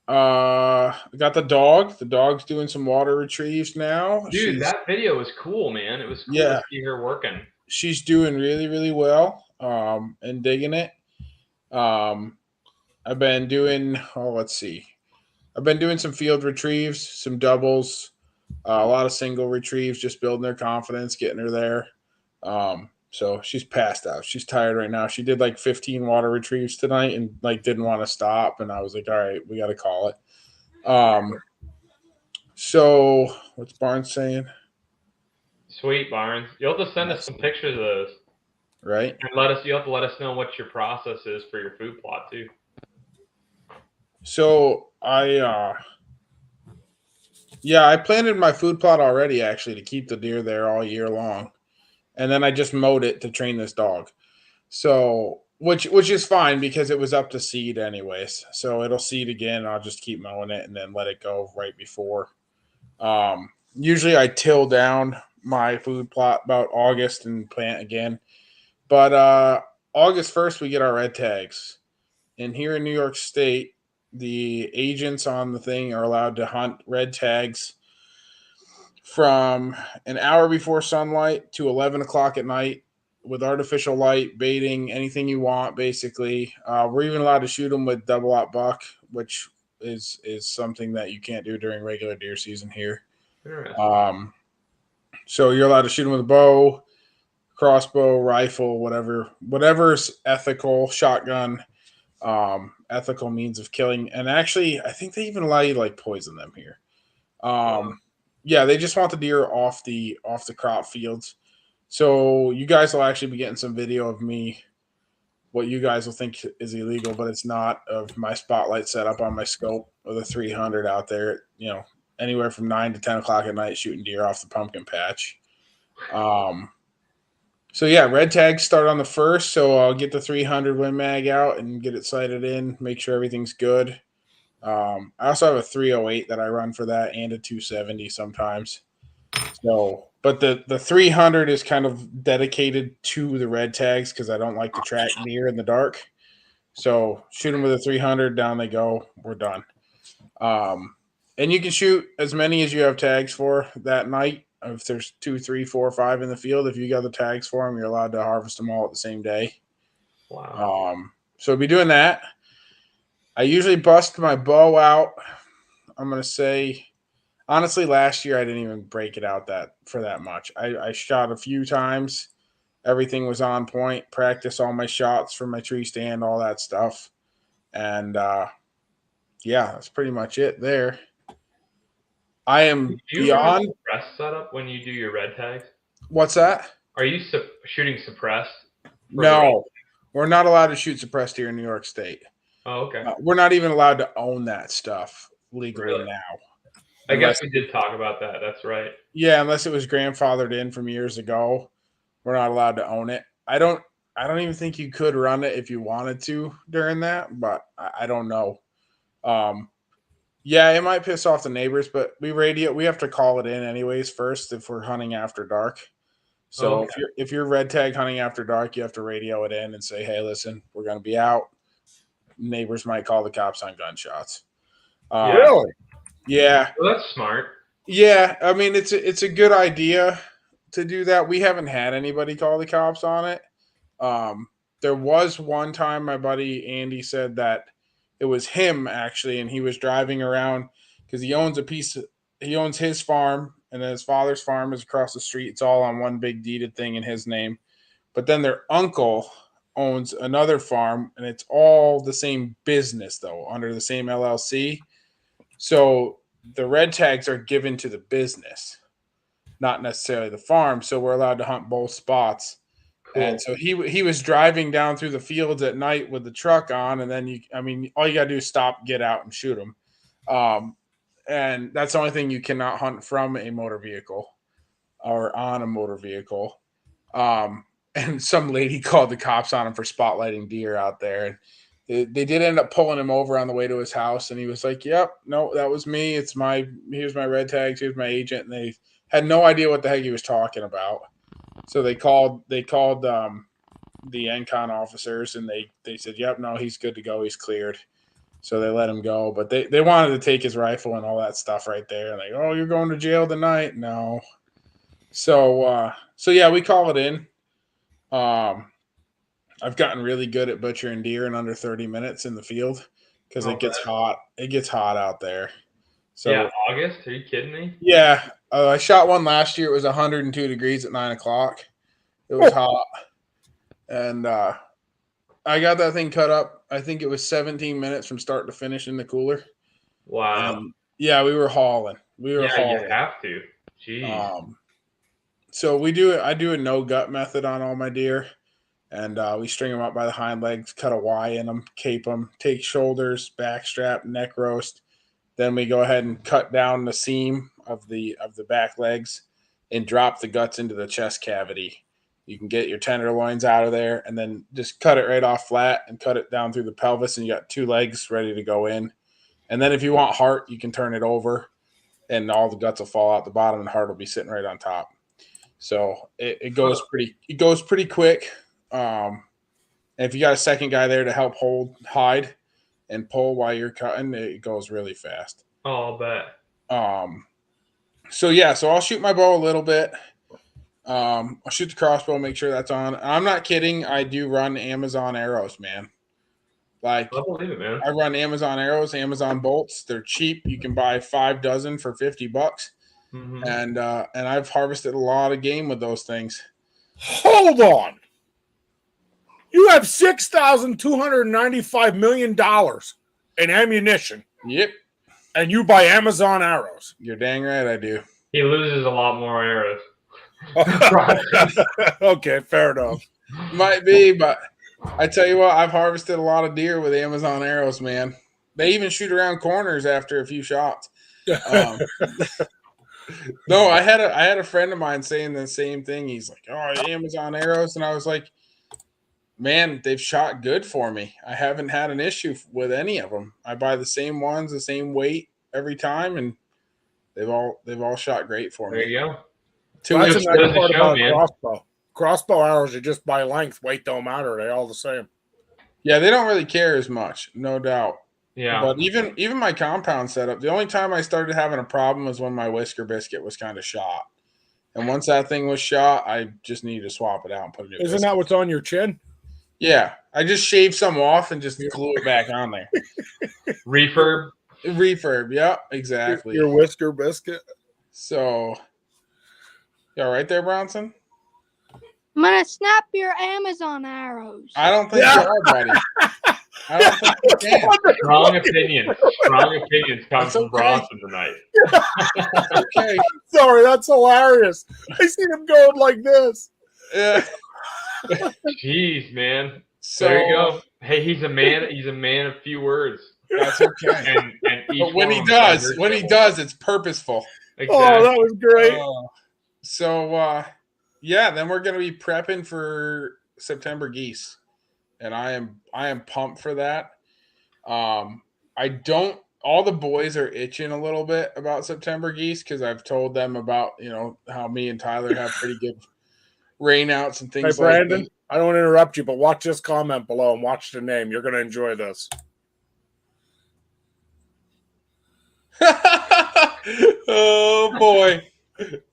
I got the dog. The dog's doing some water retrieves now. Dude, that video was cool, man. It was cool to see her working. She's doing really, really well and digging it. I've been doing, I've been doing some field retrieves, some doubles, a lot of single retrieves, just building their confidence, getting her there. So she's passed out. She's tired right now. She did like 15 water retrieves tonight and like didn't want to stop. And I was like, all right, we got to call it. So what's Barnes saying? Sweet, Barnes. You'll have to send us some pictures of those. Right. And you'll have to let us know what your process is for your food plot too. So I planted my food plot already actually to keep the deer there all year long. And then I just mowed it to train this dog. So, which is fine because it was up to seed anyways. So it'll seed again. I'll just keep mowing it and then let it go right before. Usually I till down my food plot about August and plant again. But August 1st, we get our red tags. And here in New York State, the agents on the thing are allowed to hunt red tags from an hour before sunlight to 11 o'clock at night with artificial light, baiting, anything you want, basically. We're even allowed to shoot them with double-aught buck, which is something that you can't do during regular deer season here. So you're allowed to shoot them with a bow, crossbow, rifle, whatever's ethical, shotgun, ethical means of killing. And actually, I think they even allow you to like poison them here. Yeah, they just want the deer off the crop fields. So you guys will actually be getting some video of me what you guys will think is illegal, but it's not, of my spotlight set up on my scope with a 300 out there, anywhere from 9 to 10 o'clock at night shooting deer off the pumpkin patch. So yeah, red tags start on the 1st, so I'll get the 300 Win Mag out and get it sighted in, make sure everything's good. I also have a 308 that I run for that and a 270 sometimes. So, but the 300 is kind of dedicated to the red tags because I don't like to track deer in the dark. So shoot them with a 300, down they go, we're done. And you can shoot as many as you have tags for that night. If there's 2, 3, 4, 5 in the field, if you got the tags for them, you're allowed to harvest them all at the same day. Wow. So I'll be doing that. I usually bust my bow out. I'm going to say, honestly, last year I didn't even break it out for that much. I shot a few times. Everything was on point. Practice all my shots for my tree stand, all that stuff. And yeah, that's pretty much it there. I am do you beyond run suppressed setup when you do your red tags? What's that? Are you shooting suppressed? No, we're not allowed to shoot suppressed here in New York State. Oh, okay. We're not even allowed to own that stuff legally now. I guess we did talk about that. That's right. Yeah, unless it was grandfathered in from years ago, we're not allowed to own it. I don't even think you could run it if you wanted to during that, but I don't know. Yeah, it might piss off the neighbors, but we have to call it in anyways first if we're hunting after dark. So okay. if you're red tag hunting after dark, you have to radio it in and say, hey, listen, we're going to be out. Neighbors might call the cops on gunshots. Really? Yeah. Well, that's smart. Yeah, I mean it's a good idea to do that. We haven't had anybody call the cops on it. There was one time my buddy Andy said that it was him actually, and he was driving around because he owns his farm, and then his father's farm is across the street. It's all on one big deeded thing in his name. But then their uncle owns another farm, and it's all the same business though, under the same LLC. So the red tags are given to the business, not necessarily the farm. So we're allowed to hunt both spots. Cool. And so he was driving down through the fields at night with the truck on, and then all you gotta do is stop, get out, and shoot them. And that's the only thing you cannot hunt from a motor vehicle or on a motor vehicle. And some lady called the cops on him for spotlighting deer out there. And they did end up pulling him over on the way to his house, and he was like, "Yep, no, that was me. Here's my red tags. Here's my agent." And they had no idea what the heck he was talking about. So they called the NCON officers, and they said, "Yep, no, he's good to go. He's cleared." So they let him go, but they wanted to take his rifle and all that stuff right there. And like, "Oh, you're going to jail tonight?" No. So yeah, we call it in. I've gotten really good at butchering deer in under 30 minutes in the field because it gets hot. It gets hot out there. So yeah, August? Are you kidding me? Yeah, I shot one last year. It was 102 degrees at 9 o'clock. It was hot, and I got that thing cut up. I think it was 17 minutes from start to finish in the cooler. Wow. And yeah, we were hauling. Hauling. You have to. Jeez. So I do a no gut method on all my deer, and we string them up by the hind legs, cut a Y in them, cape them, take shoulders, back strap, neck roast. Then we go ahead and cut down the seam of the back legs and drop the guts into the chest cavity. You can get your tenderloins out of there and then just cut it right off flat and cut it down through the pelvis, and you got 2 legs ready to go in. And then if you want heart, you can turn it over and all the guts will fall out the bottom and heart will be sitting right on top. So it goes pretty quick. And if you got a second guy there to help hide and pull while you're cutting, it goes really fast. Oh, I'll bet. So yeah, so I'll shoot my bow a little bit. I'll shoot the crossbow, make sure that's on. I'm not kidding. I do run Amazon arrows, man. Like, I believe it, man. I run Amazon arrows, Amazon bolts. They're cheap. You can buy 5 dozen for $50. Mm-hmm. And I've harvested a lot of game with those things. Hold on. You have $6,295 million in ammunition. Yep. And you buy Amazon arrows. You're dang right I do. He loses a lot more arrows. Okay, fair enough. Might be, but I tell you what, I've harvested a lot of deer with Amazon arrows, man. They even shoot around corners after a few shots. Um, no, I had a friend of mine saying the same thing. He's like, "Oh, Amazon arrows," and I was like, "Man, they've shot good for me. I haven't had an issue with any of them. I buy the same ones, the same weight every time, and they've all shot great for There me." you go. Two That's the weeks. Goes nice to part show, about a man. crossbow. Crossbow arrows are just by length. Weight don't matter. They all the same. Yeah, they don't really care as much, no doubt. Yeah. But even my compound setup, the only time I started having a problem was when my whisker biscuit was kind of shot. And once that thing was shot, I just needed to swap it out and put a new Isn't biscuit. that what's on your chin? Yeah, I just shaved some off and just glue it back on there. Refurb. Refurb, yeah, exactly. Your whisker biscuit. So, you all right there, Bronson? I'm gonna snap your Amazon arrows. I don't think you are, buddy. I don't think you can. Strong opinions. Strong opinions come That's from okay. Bronson tonight. Okay. Sorry, that's hilarious. I see him going like this. Yeah. Jeez, man. So There you go. Hey, he's a man. He's a man of few words. that's okay. And each But when one he of them does, understandable. it's purposeful. Exactly. Oh, that was great. So yeah, then we're gonna be prepping for September geese, and I am pumped for that. I don't. All the boys are itching a little bit about September geese because I've told them about how me and Tyler have pretty good rainouts and Hey, things Brandon, like I don't want to interrupt you, but watch this comment below and watch the name. You're going to enjoy this. that. Oh boy.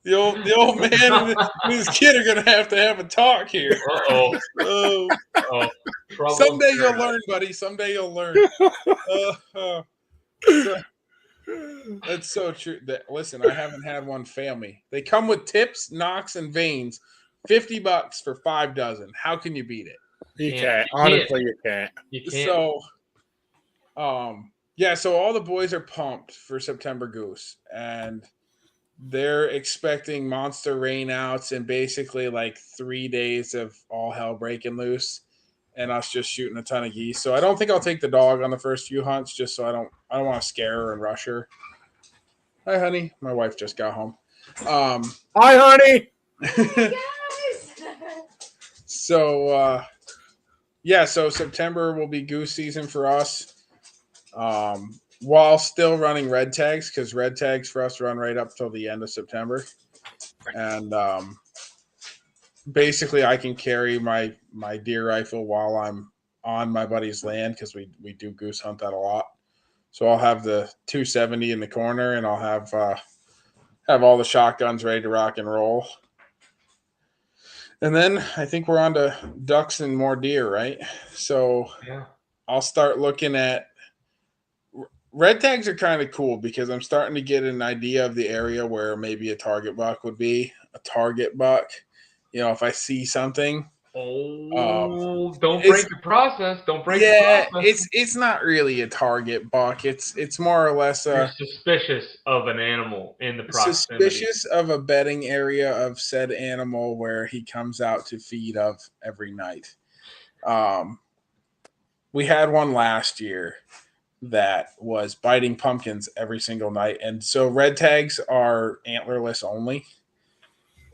The old man and his kid are gonna have a talk here. Uh-oh. Oh, Trouble someday you'll stirring up. learn, buddy. Someday you'll learn. That's so true. Listen, I haven't had one fail me. They come with tips, knocks, and veins. $50 for 5 dozen. How can you beat it? You Can't. can't. Honestly, you can't. You can't. So, yeah. So all the boys are pumped for September goose, and they're expecting monster rainouts and basically like 3 days of all hell breaking loose, and us just shooting a ton of geese. So I don't think I'll take the dog on the first few hunts, just so I don't want to scare her and rush her. Hi, honey. My wife just got home. Hi, honey. So yeah, so September will be goose season for us. While still running red tags, because red tags for us run right up till the end of September. And basically I can carry my deer rifle while I'm on my buddy's land, because we do goose hunt that a lot. So I'll have the 270 in the corner, and I'll have all the shotguns ready to rock and roll. And then I think we're on to ducks and more deer, right? So Yeah. I'll start looking at red tags are kind of cool because I'm starting to get an idea of the area where maybe a target buck would be. A target buck, if I see something. Oh, don't break the process. Don't break the Yeah, process. it's not really a target buck. It's more or less You're suspicious of an animal in the proximity. suspicious of a bedding area of said animal where he comes out to feed of every night. We had one last year that was biting pumpkins every single night, and so red tags are antlerless only,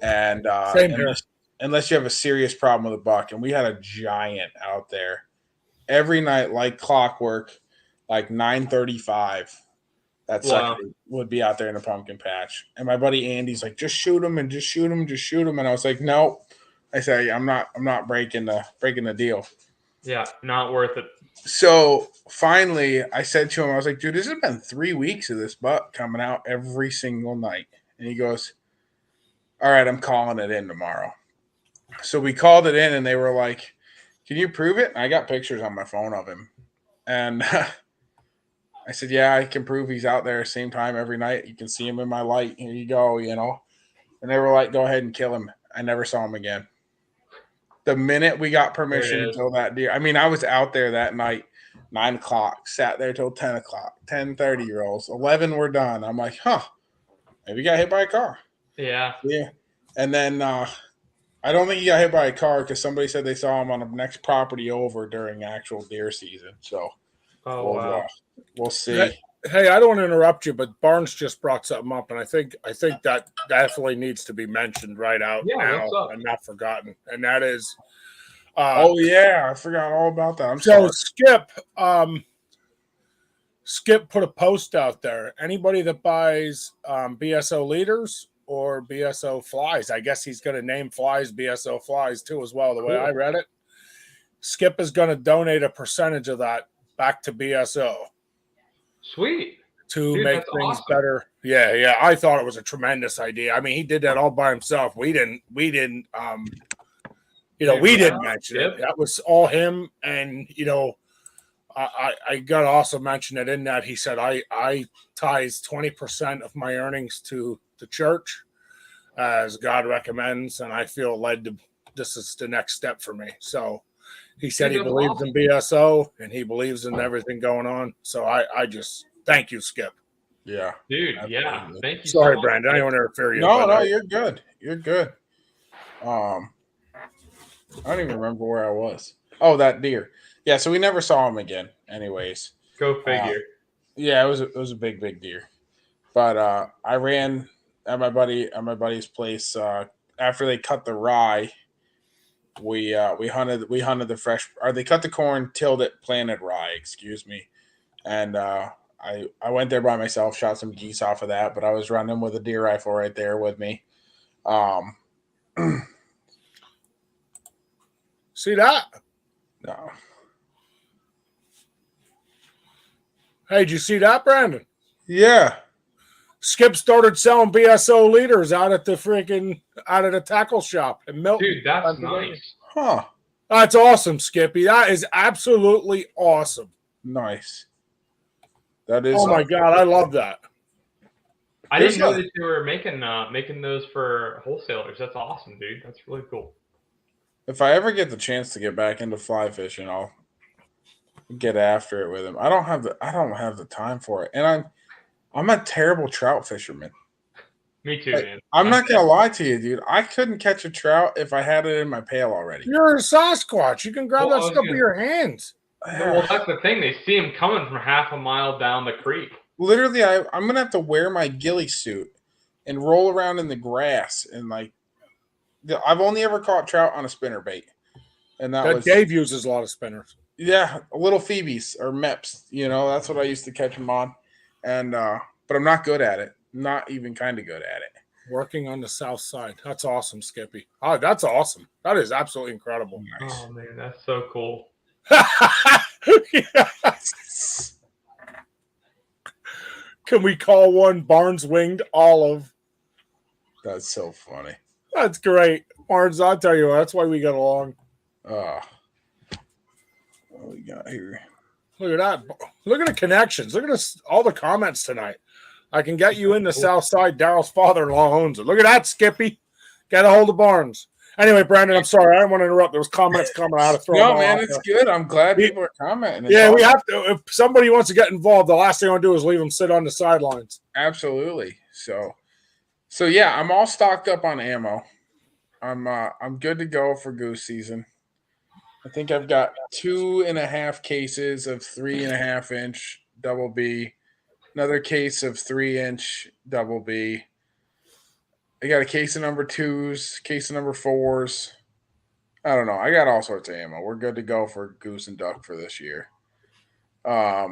and Same here. unless you have a serious problem with a buck. And we had a giant out there every night like clockwork, like 9:35. That sucker would be out there in the pumpkin patch, and my buddy Andy's like, just shoot him and just shoot him, just shoot him. And I was like, no. I say, I'm not breaking the deal. Yeah, not worth it. So finally, I said to him, I was like, dude, this has been 3 weeks of this buck coming out every single night. And he goes, all right, I'm calling it in tomorrow. So we called it in, and they were like, can you prove it? And I got pictures on my phone of him. And I said, yeah, I can prove he's out there same time every night. You can see him in my light. Here you go, And they were like, go ahead and kill him. I never saw him again. The minute we got permission to kill that deer, I mean, I was out there that night, 9 o'clock, sat there till 10 o'clock, 10:30 rolls, 11 were done. I'm like, maybe he got hit by a car. Yeah. Yeah. And then I don't think he got hit by a car because somebody said they saw him on the next property over during actual deer season. So Oh we'll, wow. we'll see. Hey, I don't want to interrupt you, but Barnes just brought something up, and I think that definitely needs to be mentioned right out Yeah, now what's up? and not forgotten. And that is, Oh yeah, I forgot all about that. I'm so sorry. Skip put a post out there. Anybody that buys BSO leaders or BSO flies, I guess he's going to name flies BSO flies too as well. The way I read it, Skip is going to donate a percentage of that back to BSO. Sweet. To Dude, make that's things awesome. better. Yeah. I thought it was a tremendous idea. I mean, he did that all by himself. We didn't we didn't mention it. That was all him. And I got to also mention that in that he said I ties 20% of my earnings to the church as God recommends, and I feel led to this is the next step for me. So he said he believes in BSO and he believes in everything going on. So I just thank you, Skip. Yeah. Dude, absolutely. yeah. Thank you. Sorry, so Brandon. I don't want to interfere you. No, you're good. You're good. I don't even remember where I was. Oh, that deer. Yeah, so we never saw him again. Anyways, Go figure. Yeah, it was a big deer. But I ran at my buddy's place after they cut the rye. We hunted the fresh, or they cut the corn, tilled it, planted rye. Excuse me, and I went there by myself, shot some geese off of that. But I was running with a deer rifle right there with me. See that? No. Hey, did you see that, Brandon? Yeah. Skip started selling BSO leaders out at the tackle shop in Milton. Dude, that's nice. Huh. That's awesome, Skippy. That is absolutely awesome. Nice. That is. Oh my God, I love that. I didn't know that you were making those for wholesalers. That's awesome, dude. That's really cool. If I ever get the chance to get back into fly fishing, I'll get after it with him. I don't have the time for it, and I'm a terrible trout fisherman. Me too, man. I'm not gonna lie to you, dude. I couldn't catch a trout if I had it in my pail already. You're a Sasquatch. You can grab that stuff with your hands. Well, that's the thing. They see him coming from half a mile down the creek. Literally, I'm gonna have to wear my ghillie suit and roll around in the grass and I've only ever caught trout on a spinner bait, and that was Dave uses a lot of spinners. Yeah, little Phoebes or Meps. That's what I used to catch them on, and but I'm not good at it. Not even kind of good at it. Working on the south side. That's awesome, Skippy. Oh, that's awesome. That is absolutely incredible. Nice. Oh man, that's so cool. Yes. Can we call one Barnes Winged Olive? That's so funny. That's great. Barnes, I'll tell you what, that's why we get along. What we got here? Look at that. Look at the connections. Look at all the comments tonight. I can get you in the south side. Daryl's father-in-law owns it. Look at that, Skippy. Get a hold of Barnes. Anyway, Brandon, I'm sorry. I didn't want to interrupt. There was comments coming out of throw. No, man, it's good. I'm glad people are commenting. We have to. If somebody wants to get involved, the last thing I want to do is leave them sit on the sidelines. Absolutely. So yeah, I'm all stocked up on ammo. I'm good to go for goose season. I think I've got 2.5 cases of 3.5-inch double B, another case of 3-inch double B. I got a case of number 2s, case of number 4s. I don't know. I got all sorts of ammo. We're good to go for goose and duck for this year. I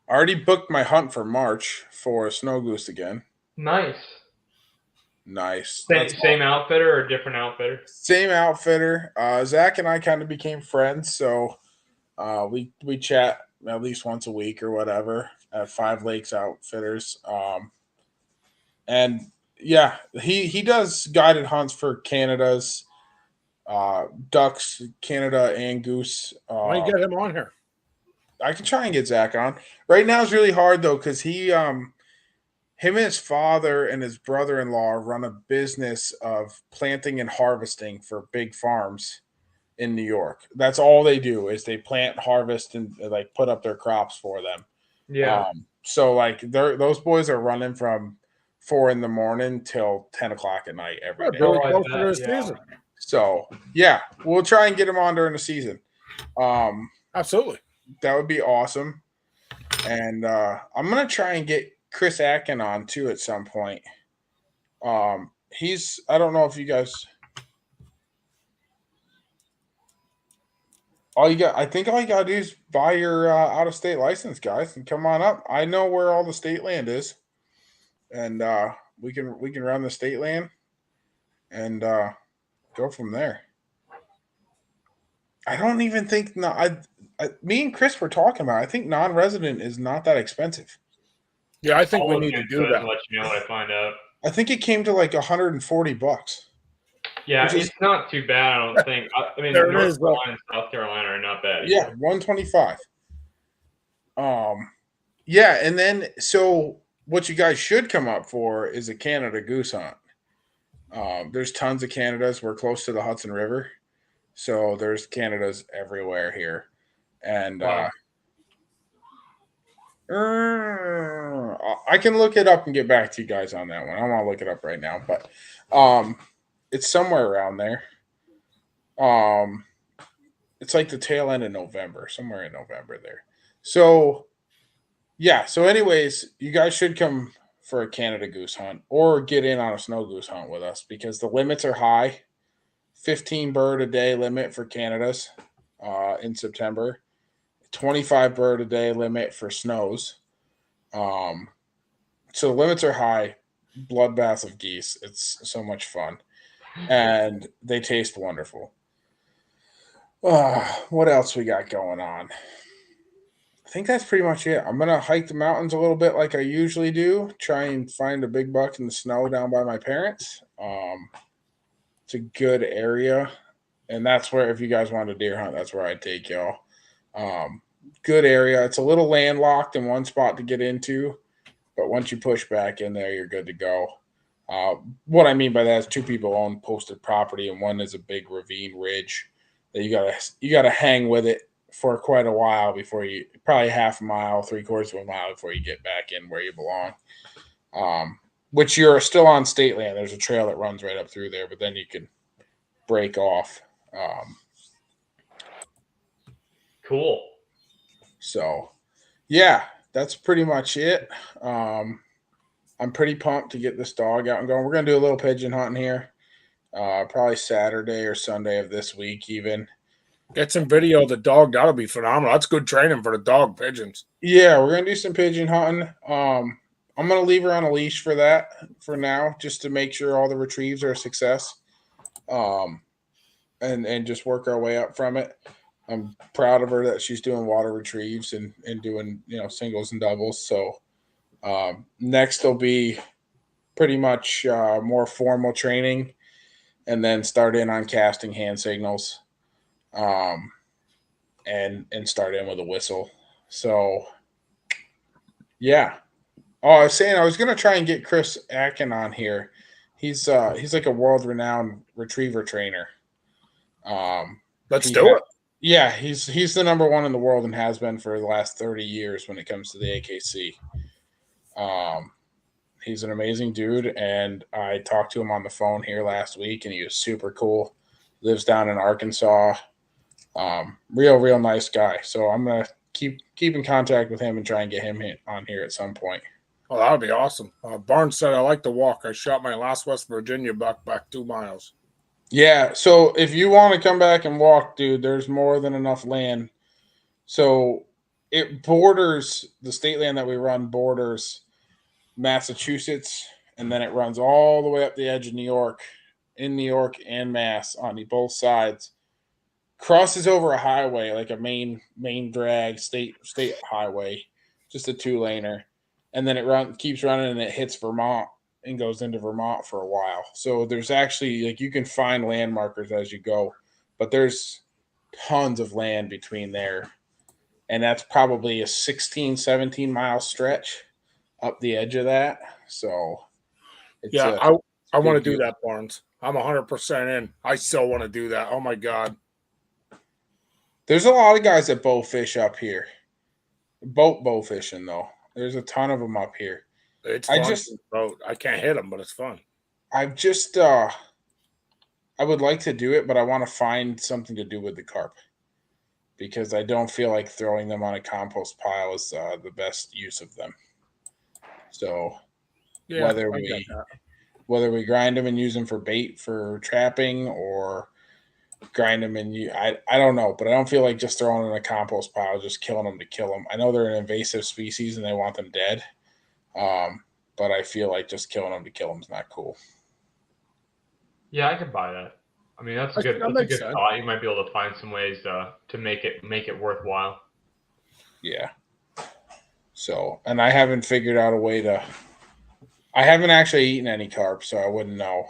already booked my hunt for March for snow goose again. Nice. Same outfitter or different outfitter? Same outfitter. Zach and I kind of became friends, so we chat at least once a week or whatever at 5 Lakes Outfitters. And yeah, he does guided hunts for Canada's ducks, Canada, and goose. Why don't you get him on here? I can try and get Zach on. Right now it's really hard though because him and his father and his brother-in-law run a business of planting and harvesting for big farms in New York. That's all they do is they plant, harvest, and put up their crops for them. Yeah. So those boys are running from 4 a.m. till 10 o'clock at night every Yeah, day. do it Oh, I closer to bet, the yeah. season. So yeah, we'll try and get him on during the season. Absolutely. That would be awesome. And I'm gonna try and get Chris Atkin on too at some point. I don't know if you guys I think all you gotta do is buy your out of state license, guys, and come on up. I know where all the state land is. And we can run the state land and go from there. I don't even think me and Chris were talking about. I think non-resident is not that expensive. Yeah, I think I'll we look need to into do it that. and let you know what I find out. I think it came to like $140. Yeah, Which is- it's not too bad, I don't think. I mean, There it North is, Carolina and South Carolina are not bad Yeah, either. 125. Yeah, and then so what you guys should come up for is a Canada goose hunt. There's tons of Canadas. We're close to the Hudson River, so there's Canadas everywhere here, and Wow. I can look it up and get back to you guys on that one. I don't want to look it up right now, but it's somewhere around there. It's like the tail end of November, somewhere in November there. So yeah. So anyways, you guys should come for a Canada goose hunt or get in on a snow goose hunt with us because the limits are high. 15 bird a day limit for Canada's in September. 25 bird a day limit for snows. So the limits are high. Bloodbath of geese. It's so much fun. And they taste wonderful. What else we got going on? I think that's pretty much it. I'm going to hike the mountains a little bit like I usually do. Try and find a big buck in the snow down by my parents. It's a good area. And that's where, if you guys want a deer hunt, that's where I'd take y'all. Good area. It's a little landlocked in one spot to get into. But once you push back in there, you're good to go. What I mean by that is two people own posted property, and one is a big ravine ridge that you gotta hang with it for quite a while before you, probably half a mile, 3/4 of a mile before you get back in where you belong. Which you're still on state land. There's a trail that runs right up through there, but then you can break off. Cool. So, yeah, that's pretty much it. I'm pretty pumped to get this dog out and going. We're going to do a little pigeon hunting here, probably Saturday or Sunday of this week even. Get some video of the dog. That'll be phenomenal. That's good training for the dog pigeons. Yeah, we're going to do some pigeon hunting. I'm going to leave her on a leash for that for now, just to make sure all the retrieves are a success, and just work our way up from it. I'm proud of her that she's doing water retrieves and doing, singles and doubles. So next will be pretty much more formal training, and then start in on casting hand signals, and start in with a whistle. So yeah. Oh, I was saying I was gonna try and get Chris Atkin on here. He's like a world renowned retriever trainer. Let's do it. Yeah, he's the number one in the world and has been for the last 30 years when it comes to the AKC. He's an amazing dude, and I talked to him on the phone here last week, and he was super cool. Lives down in Arkansas. Real nice guy. So I'm gonna keep in contact with him and try and get him on here at some point. Oh, that would be awesome. Barnes said I like to walk. I shot my last West Virginia buck back 2 miles. Yeah, so if you want to come back and walk, dude, there's more than enough land. So it borders the state land that we run borders Massachusetts, and then it runs all the way up the edge of New York, in New York and Mass on both sides. Crosses over a highway, like a main drag state highway, just a 2-laner, and then it keeps running and it hits Vermont and goes into Vermont for a while. So there's actually, like, you can find land markers as you go, but there's tons of land between there, and that's probably a 16-17 mile stretch up the edge of that. So it's I want to do that, Barnes. I'm 100% in. I still want to do that. Oh my God. There's a lot of guys that bow fish up here. Bow fishing though. There's a ton of them up here. It's I fun just- to boat. I can't hit them, but it's fun. I've just I would like to do it, but I want to find something to do with the carp because I don't feel like throwing them on a compost pile is the best use of them. So Yeah, whether I get we that. whether we grind them and use them for bait for trapping or grind them and I don't know, but I don't feel like just throwing them in a compost pile, just killing them to kill them. I know they're an invasive species and they want them dead, but I feel like just killing them to kill them is not cool. Yeah, I could buy that. I mean, that's a good. That That's a makes good sense. thought. You might be able to find some ways to make it worthwhile. Yeah. So, and I haven't figured out a way to. I haven't actually eaten any carp, so I wouldn't know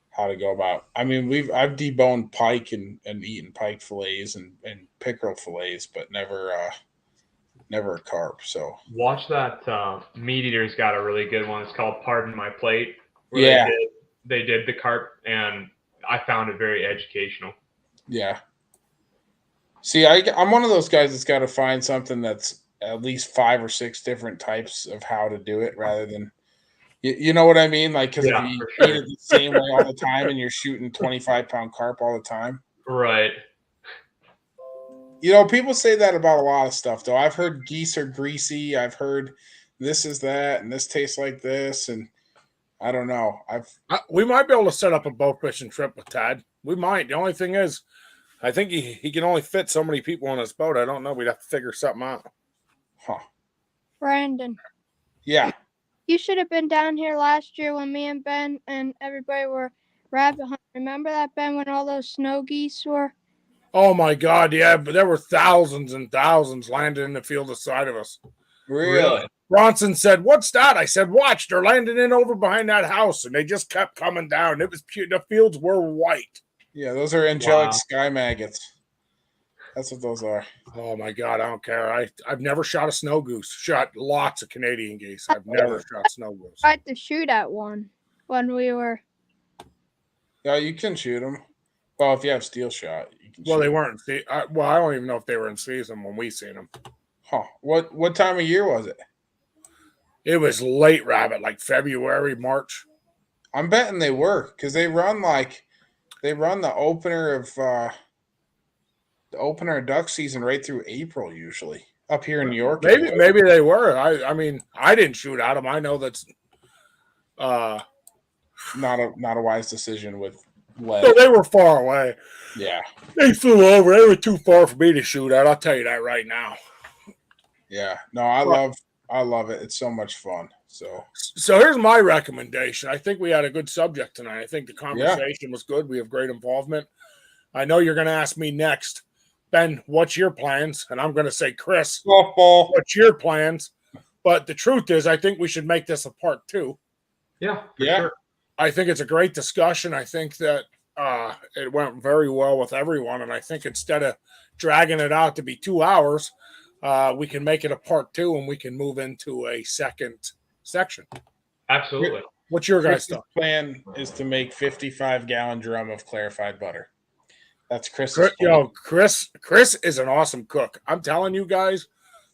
how to go about. I mean, I've deboned pike and eaten pike fillets and pickerel fillets, but never a carp. So Watch that. Meat Eater's got a really good one. It's called "Pardon My Plate," where yeah, they did the carp, and I found it very educational. yeah. See, I'm one of those guys that's got to find something that's at least 5 or 6 different types of how to do it, rather than you know what I mean? Like, because Yeah, if you for sure. eat it the same way all the time and you're shooting 25-pound carp all the time, Right. you know, people say that about a lot of stuff. Though I've heard geese are greasy. I've heard this is that, and this tastes like this, and I don't know. We might be able to set up a boat fishing trip with Tad. We might. The only thing is, I think he can only fit so many people on his boat. I don't know. We'd have to figure something out. Huh? Brandon, Yeah. you should have been down here last year when me and Ben and everybody were rabbit hunting. Remember that, Ben, when all those snow geese were? Oh my God, yeah, but there were thousands and thousands landing in the field beside of us. Really? Bronson said, "What's that?" I said, "Watch, they're landing in over behind that house," and they just kept coming down. It was the fields were white. Yeah, those are angelic Wow. sky maggots. That's what those are. Oh my God, I don't care. I've never shot a snow goose. Shot lots of Canadian geese. I've never shot snow goose. I had to shoot at one when we were. Yeah, you can shoot them. Well, if you have steel shot, you can. Well, shoot they 'em. weren't. Well, I don't even know if they were in season when we seen them. Huh? What time of year was it? It was late rabbit, like February, March. I'm betting they were because they run the opener of duck season right through April usually up here in New York. Maybe they were. I mean, I didn't shoot at them. I know that's not a wise decision with lead. so they were far away. Yeah, They flew over. They were too far for me to shoot at. I'll tell you that right now. yeah. No, I love it. It's so much fun. So here's my recommendation. I think we had a good subject tonight. I think the conversation was good. We have great involvement. I know you're going to ask me next, Ben, what's your plans? And I'm going to say, Chris, what's your plans? But the truth is, I think we should make this a part 2. Yeah. For Yeah. Sure. I think it's a great discussion. I think that it went very well with everyone. And I think instead of dragging it out to be 2 hours, we can make it a part 2 and we can move into a second section. Absolutely. What's your guys' Chris's thought? plan is to make 55-gallon drum of clarified butter. That's Chris's plan. Chris is an awesome cook. I'm telling you guys,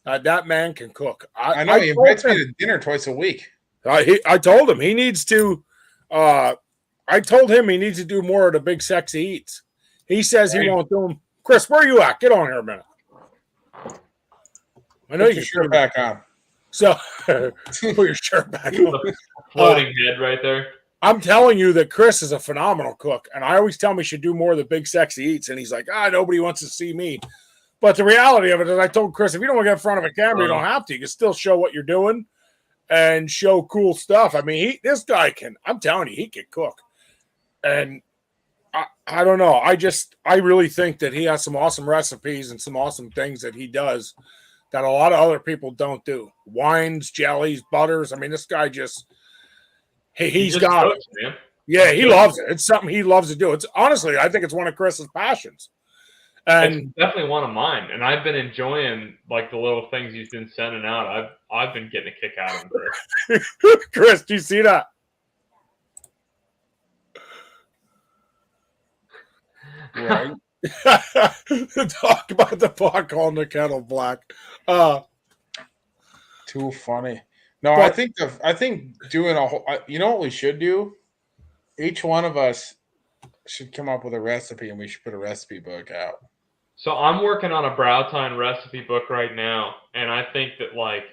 that man can cook. I know he invites me to dinner twice a week. I told him he needs to. I told him he needs to do more of the big sexy eats. He says he won't do them. Chris, where are you at? Get on here a minute. I know Put you your shirt back on. So put your shirt back on. Floating head right there. I'm telling you that Chris is a phenomenal cook, and I always tell him he should do more of the big sexy eats, and he's like, nobody wants to see me. But the reality of it is, I told Chris, if you don't want to get in front of a camera, you don't have to. You can still show what you're doing and show cool stuff. I mean, this guy can. I'm telling you, he can cook, and I don't know. I really think that he has some awesome recipes and some awesome things that he does that a lot of other people don't do. Wines, jellies, butters. I mean, this guy just. He's got it. Man. Yeah, he loves it. It's something he loves to do. It's honestly, I think it's one of Chris's passions. And it's definitely one of mine. And I've been enjoying like the little things he's been sending out. I've been getting a kick out of him. Chris, do you see that? Right. Talk about the pot calling the kettle black. Too funny. No, But- I think doing a whole. You know what we should do? Each one of us should come up with a recipe, and we should put a recipe book out. So I'm working on a Browtime recipe book right now, and I think that like,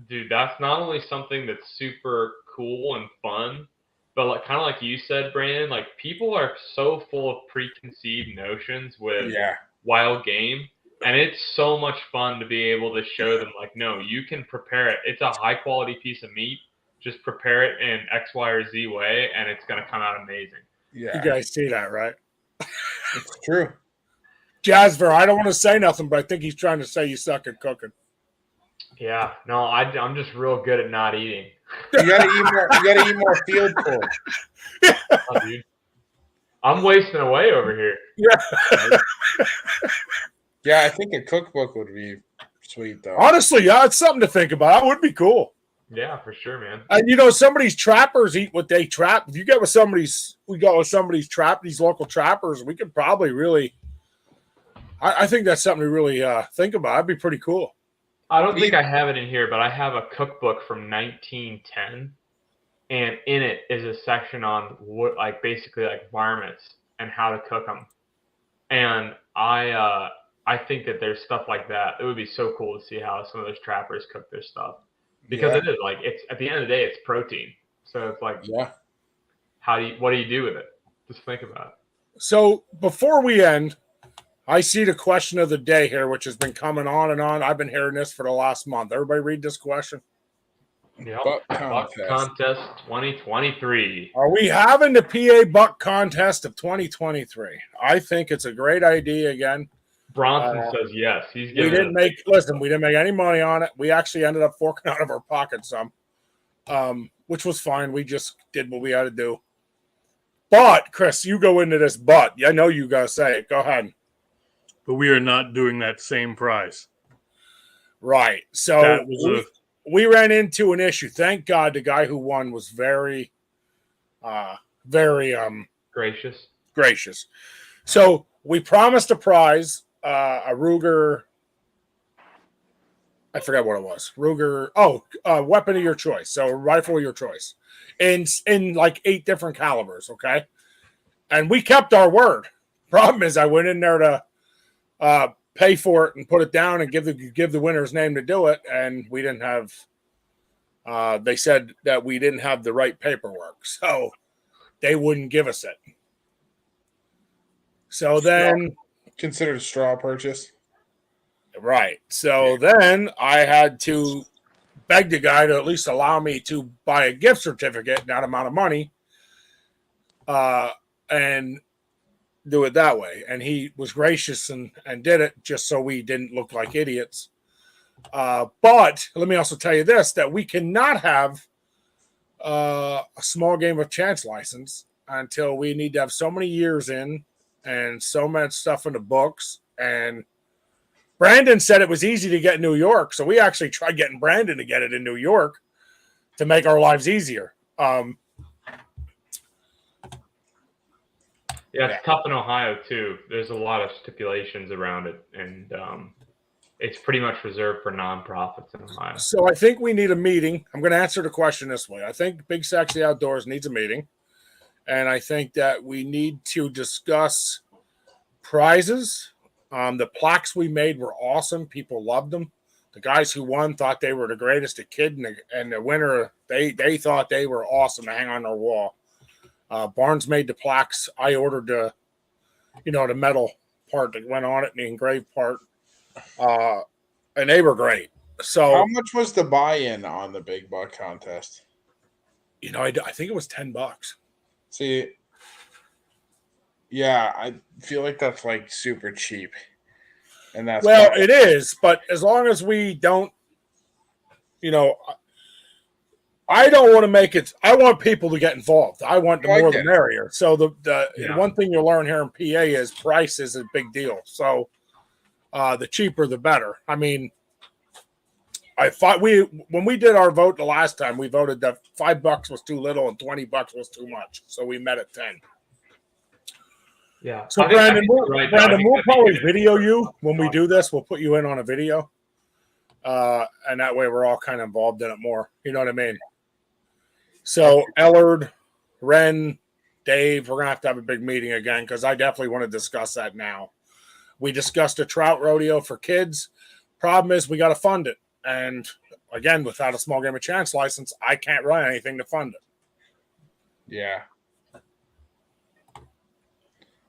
dude, that's not only something that's super cool and fun, but like kind of like you said, Brandon, like people are so full of preconceived notions with Yeah, wild game, and it's so much fun to be able to show them like, no, you can prepare it. It's a high quality piece of meat. Just prepare it in X, Y, or Z way, and it's gonna come out amazing. You yeah, guys see that, right? it's true. Jasper, I don't want to say nothing, but I think he's trying to say you suck at cooking. Yeah, no, I'm just real good at not eating. You gotta eat more. You gotta eat more field pork. Oh, dude. I'm wasting away over here. Yeah, I think a cookbook would be sweet though. Honestly, yeah, it's something to think about. That would be cool. Yeah, for sure, man. And you know, some of these trappers eat what they trap. If you get with somebody's, we got with somebody's trap, these local trappers, we could probably really. I think that's something to really think about. That'd be pretty cool. I don't think I have it in here, but I have a cookbook from 1910, and in it is a section on what, like basically like varmints and how to cook them. And I think that there's stuff like that. It would be so cool to see how some of those trappers cook their stuff, because it is like, it's at the end of the day, it's protein. So it's like, Yeah. what do you do with it? Just think about it. So before we end, I see the question of the day here, which has been coming on and on. I've been hearing this for the last month. Everybody read this question. Yep. Buck Buck contest 2023. Are we having the PA Buck contest of 2023? I think it's a great idea again. Bronson says yes. He's We giving didn't make any money on it. We actually ended up forking out of our pocket some, which was fine. We just did what we had to do. But Chris, you go into this. But I know you gotta say it. Go ahead. But we are not doing that same prize. Right. So we ran into an issue. Thank God the guy who won was very gracious. So we promised a prize, a Ruger. I forgot what it was. Ruger. Weapon of your choice. So rifle of your choice, in like 8 different calibers. Okay, and we kept our word. Problem is, I went in there to pay for it and put it down and give the winner's name to do it, and we didn't have. They said that we didn't have the right paperwork, so they wouldn't give us it. So then, considered a straw purchase. right. So then I had to beg the guy to at least allow me to buy a gift certificate, that amount of money, and do it that way. And he was gracious and did it just so we didn't look like idiots. But let me also tell you this, that we cannot have a small game of chance license until we need to have so many years in and so much stuff in the books. And Brandon said it was easy to get in New York. So we actually tried getting Brandon to get it in New York to make our lives easier. Yeah, it's tough in Ohio too. There's a lot of stipulations around it, and it's pretty much reserved for nonprofits in Ohio. So I think we need a meeting. I'm going to answer the question this way. I think Big Sexy Outdoors needs a meeting, and I think that we need to discuss prizes. The plaques we made were awesome. People loved them. The guys who won thought they were the greatest. A kid and the winner, they thought they were awesome to hang on their wall. Barnes made the plaques. I ordered the metal part that went on it, and the engraved part, and they were great. So, how much was the buy-in on the Big Buck contest? I think it was $10. See, yeah, I feel like that's like super cheap, and that's it is. But as long as we don't, I don't want to make it. I want people to get involved. I want the more the merrier. So the one thing you'll learn here in PA is price is a big deal. So the cheaper, the better. I mean, when we did our vote the last time, we voted that $5 was too little and $20 was too much. So we met at 10. Yeah. So Brandon, we'll probably video you when we do this. We'll put you in on a video. And that way we're all kind of involved in it more. You know what I mean? So Ellard, Ren, Dave, we're going to have a big meeting again because I definitely want to discuss that now. We discussed a trout rodeo for kids. Problem is we got to fund it. And again, without a small game of chance license, I can't run anything to fund it. Yeah.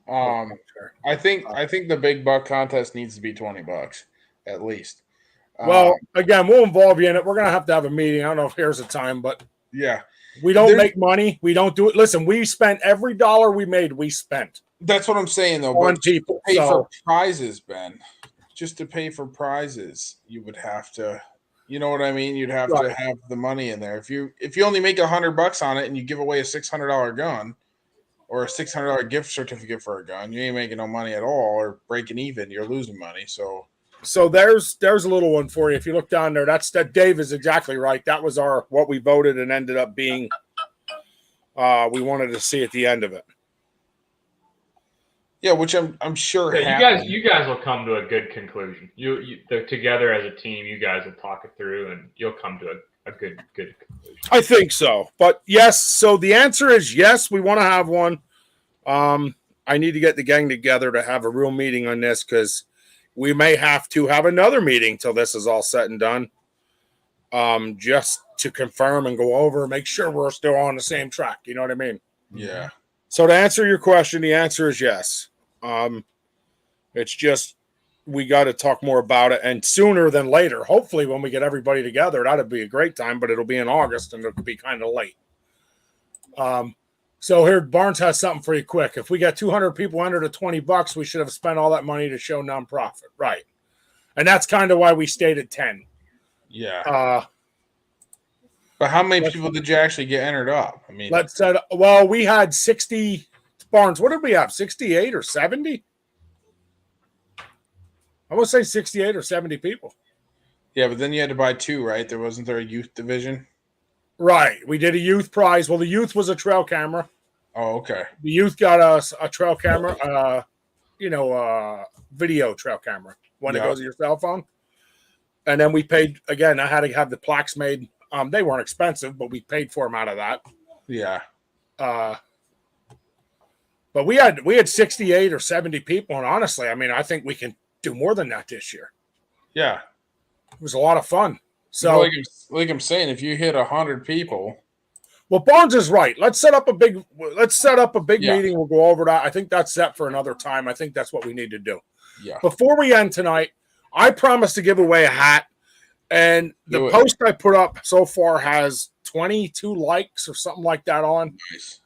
I think the big buck contest needs to be $20 at least. Well, again, we'll involve you in it. We're going to have a meeting. I don't know if here's a time, but yeah, we don't make money. We don't do it. Listen, we spent every dollar we made. We spent. That's what I'm saying, though. On people. Pay for prizes, Ben. Just to pay for prizes, you would have to. You know what I mean? You'd have to have the money in there. If you only make $100 on it and you give away a $600 gun or a $600 gift certificate for a gun, you ain't making no money at all or breaking even. You're losing money. So there's a little one for you. If you look down there, that Dave is exactly right. That was what we voted and ended up being. We wanted to see at the end of it. Yeah, which I'm sure. Yeah, you guys will come to a good conclusion. They're together as a team. You guys will talk it through, and you'll come to a good conclusion. I think so. But yes, so the answer is yes. We want to have one. I need to get the gang together to have a real meeting on this because we may have to have another meeting till this is all said and done. Just to confirm and go over, make sure we're still on the same track. You know what I mean? Yeah. So to answer your question, the answer is yes. It's just we got to talk more about it, and sooner than later. Hopefully, when we get everybody together, that'd be a great time. But it'll be in August, and it'll be kind of late. So here, Barnes has something for you quick. If we got 200 people under the $20, we should have spent all that money to show nonprofit, right? And that's kind of why we stayed at 10. Yeah. But how many people did you actually get entered up? I mean, we had 60. Barnes, what did we have? 68 or 70? I would say 68 or 70 people. Yeah, but then you had to buy two, right? Wasn't there a youth division? Right. We did a youth prize. Well, the youth was a trail camera. Oh, okay. The youth got us a trail camera, video trail camera when it goes to your cell phone. And then we paid, again, I had to have the plaques made. They weren't expensive, but we paid for them out of that. Yeah. But we had 68 or 70 people, and honestly, I mean, I think we can do more than that this year. Yeah. It was a lot of fun. So, like I'm saying, if you hit 100 people. Well, Barnes is right. Let's set up a big meeting. We'll go over that. I think that's set for another time. I think that's what we need to do. Yeah. Before we end tonight, I promised to give away a hat. And the post I put up so far has 22 likes or something like that on. Nice.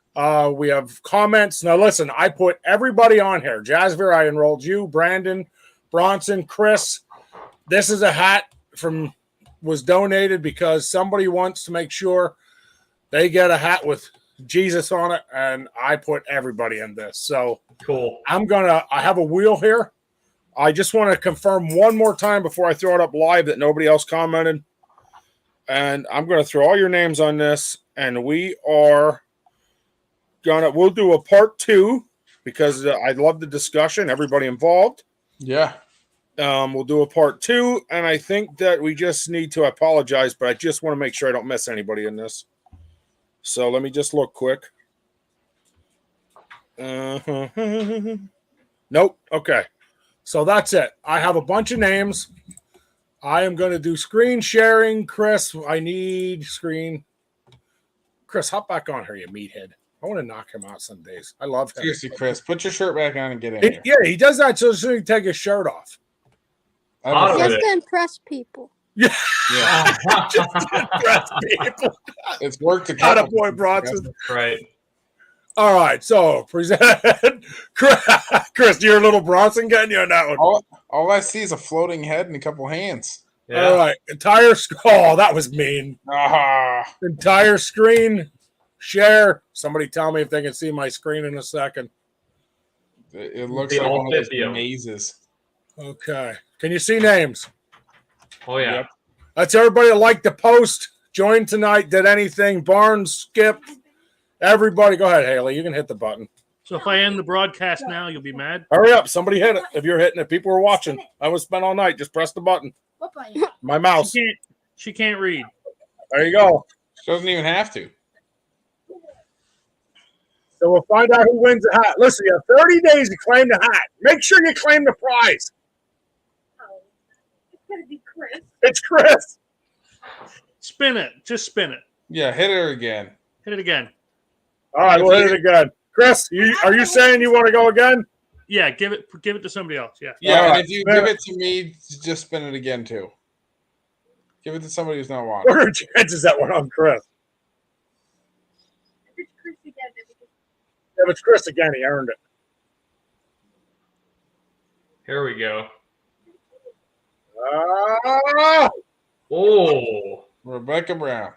We have comments. Now, listen, I put everybody on here. Jasvir, I enrolled you, Brandon, Bronson, Chris. This is a hat was donated because somebody wants to make sure they get a hat with Jesus on it, and I put everybody in this. So cool. I have a wheel here. I just want to confirm one more time before I throw it up live that nobody else commented. And I'm going to throw all your names on this, and we'll do a part 2 because I love the discussion, everybody involved. Yeah. We'll do a part 2, and I think that we just need to apologize, but I just want to make sure I don't miss anybody in this. So let me just look quick. Nope. Okay. So that's it. I have a bunch of names. I am going to do screen sharing. Chris, I need screen. Chris, hop back on here, you meathead. I want to knock him out some days. I love him. Seriously, Chris, put your shirt back on and get in here. Yeah, he does that so he can take his shirt off. Just to impress people. Yeah. Just to impress people. It's worked to cut a boy, Bronson. Right. All right, so present Chris, you're a little Bronson getting you on that one. All I see is a floating head and a couple hands. Yeah. All right, oh, that was mean. Entire screen share. Somebody tell me if they can see my screen in a second. It looks like one of those mazes. Okay, can you see names? Oh yeah. Yep. That's everybody that liked the post. Joined tonight. Did anything? Barnes, Skip. Everybody, go ahead, Haley. You can hit the button. So if I end the broadcast now, you'll be mad? Hurry up. Somebody hit it. If you're hitting it, people are watching. I was spent all night. Just press the button. My mouse. She can't read. There you go. She doesn't even have to. So we'll find out who wins the hat. Listen, you have 30 days to claim the hat. Make sure you claim the prize. It's gonna be Chris. It's Chris. Spin it. Just spin it. Yeah, hit her again. Hit it again. All right, we'll hit it again. Chris, are you saying you want to go again? Yeah, give it to somebody else. Yeah. Yeah, All and right, if you spin give it. it to me, just spin it again too. Give it to somebody who's not watching. What are the chances that went on Chris? If it's Chris again, then we can If it's Chris again, he earned it. Here we go. Ah! Oh, Rebecca Brown.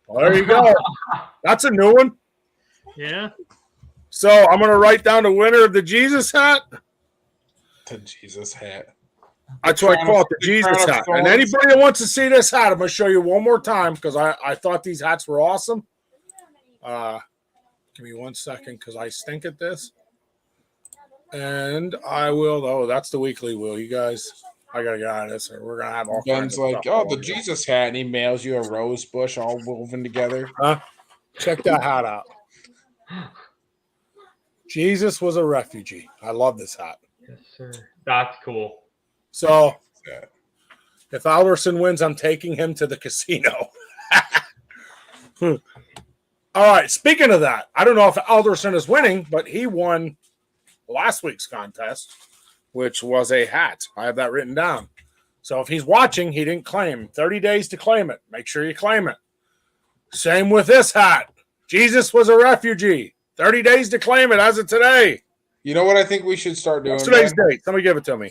Well, there you go. That's a new one. Yeah. So I'm going to write down the winner of the Jesus hat. The Jesus hat. That's what I call it, the Jesus Crown of hat. And Thorns. anybody that wants to see this hat, I'm going to show you one more time because I thought these hats were awesome. Give me 1 second because I stink at this. And I will, that's the weekly wheel. You guys, I got to get out of this or we're going to have all kinds Ben's of like, stuff oh, the going on. Jesus hat, and he mails you a rose bush all woven together. Check that hat out. Jesus was a refugee. I love this hat. yes, sir. That's cool. So Yeah. if Alderson wins, I'm taking him to the casino. All right. Speaking of that, I don't know if Alderson is winning, but he won last week's contest, which was a hat. I have that written down. So if he's watching, he didn't claim. 30 days to claim it. Make sure you claim it. Same with this hat. Jesus was a refugee. 30 days to claim it as of today. You know what I think we should start doing? What's today's Ben? date? Somebody give it to me.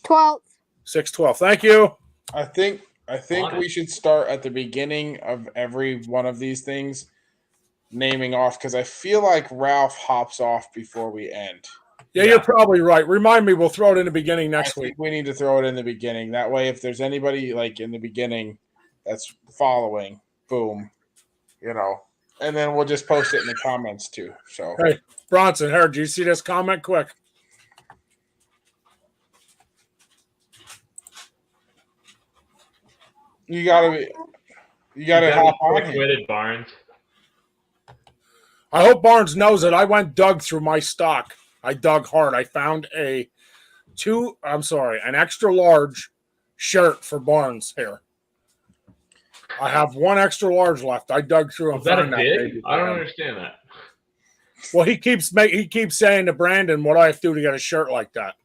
12th. 6/12. Thank you. I think On it. we should start at the beginning of every one of these things, naming off, because I feel like Ralph hops off before we end. Yeah, you're probably right. Remind me, we'll throw it in the beginning I next week. think we need to throw it in the beginning. That way, if there's anybody like in the beginning that's following, boom, and then we'll just post it in the comments too. So Hey, Bronson, here, do you see this comment quick? you gotta hop on here. Quick-witted Barnes. I hope Barnes knows that I went dug through my stock. I dug hard. I found an extra large shirt for Barnes here. I have one extra large left. I dug through and Was that a found that dig? baby. I don't understand that. Well, he keeps saying to Brandon, "What do I have to do to get a shirt like that?"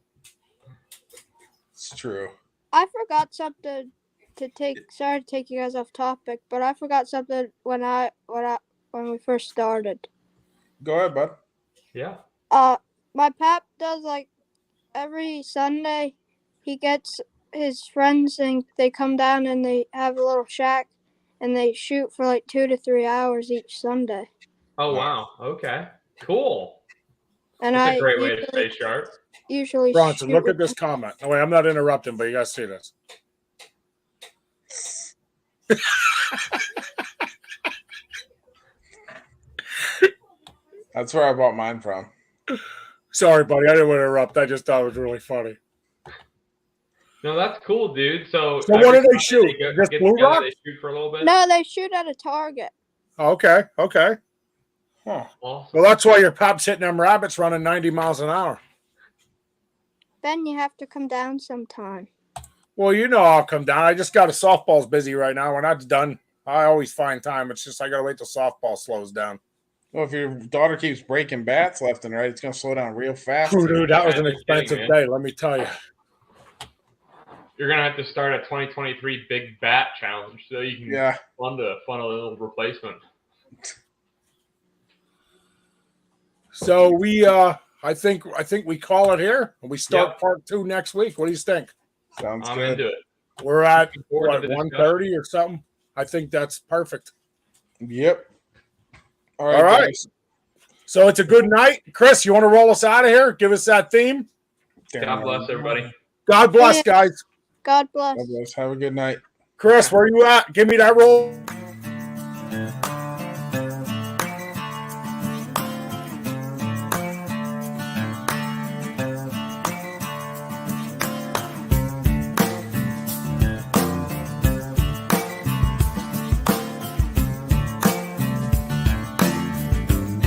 It's true. I forgot something to take. Sorry to take you guys off topic, but I forgot something when we first started. Go ahead, bud. Yeah. My pap does like every Sunday. He gets his friends and they come down and they have a little shack and they shoot for like 2 to 3 hours each Sunday. Oh, wow. Okay. Cool. And That's I a great way to stay sharp. usually Bronson, shoot look with at this comment. No, wait, I'm not interrupting, but you guys see this. That's where I bought mine from. Sorry, buddy. I didn't want to interrupt. I just thought it was really funny. No, that's cool, dude. So So what every do they Sunday shoot? Get Just together, Blue Rock? they shoot for a little bit. No, they shoot at a target. Okay. Huh. Awesome. Well, that's why your pop's hitting them rabbits running 90 miles an hour. Ben, you have to come down sometime. Well, I'll come down. I just got a softball's busy right now. When that's done, I always find time. It's just I got to wait till softball slows down. Well, if your daughter keeps breaking bats left and right, it's going to slow down real fast. Ooh, dude, that was an Yeah, just kidding, expensive man. day, let me tell you. You're gonna have to start a 2023 Big Bat Challenge so you can Yeah. fund a little replacement. So we, I think we call it here. We start Yep. part 2 next week. What do you think? Sounds I'm good. into it. We're at Looking forward what, to the 1:30 or something. I think that's perfect. Yep. All right. guys. So it's a good night, Chris. You want to roll us out of here? Give us that theme. God bless everybody. God bless, guys. God bless. God bless. Have a good night. Chris, where you at? Give me that roll.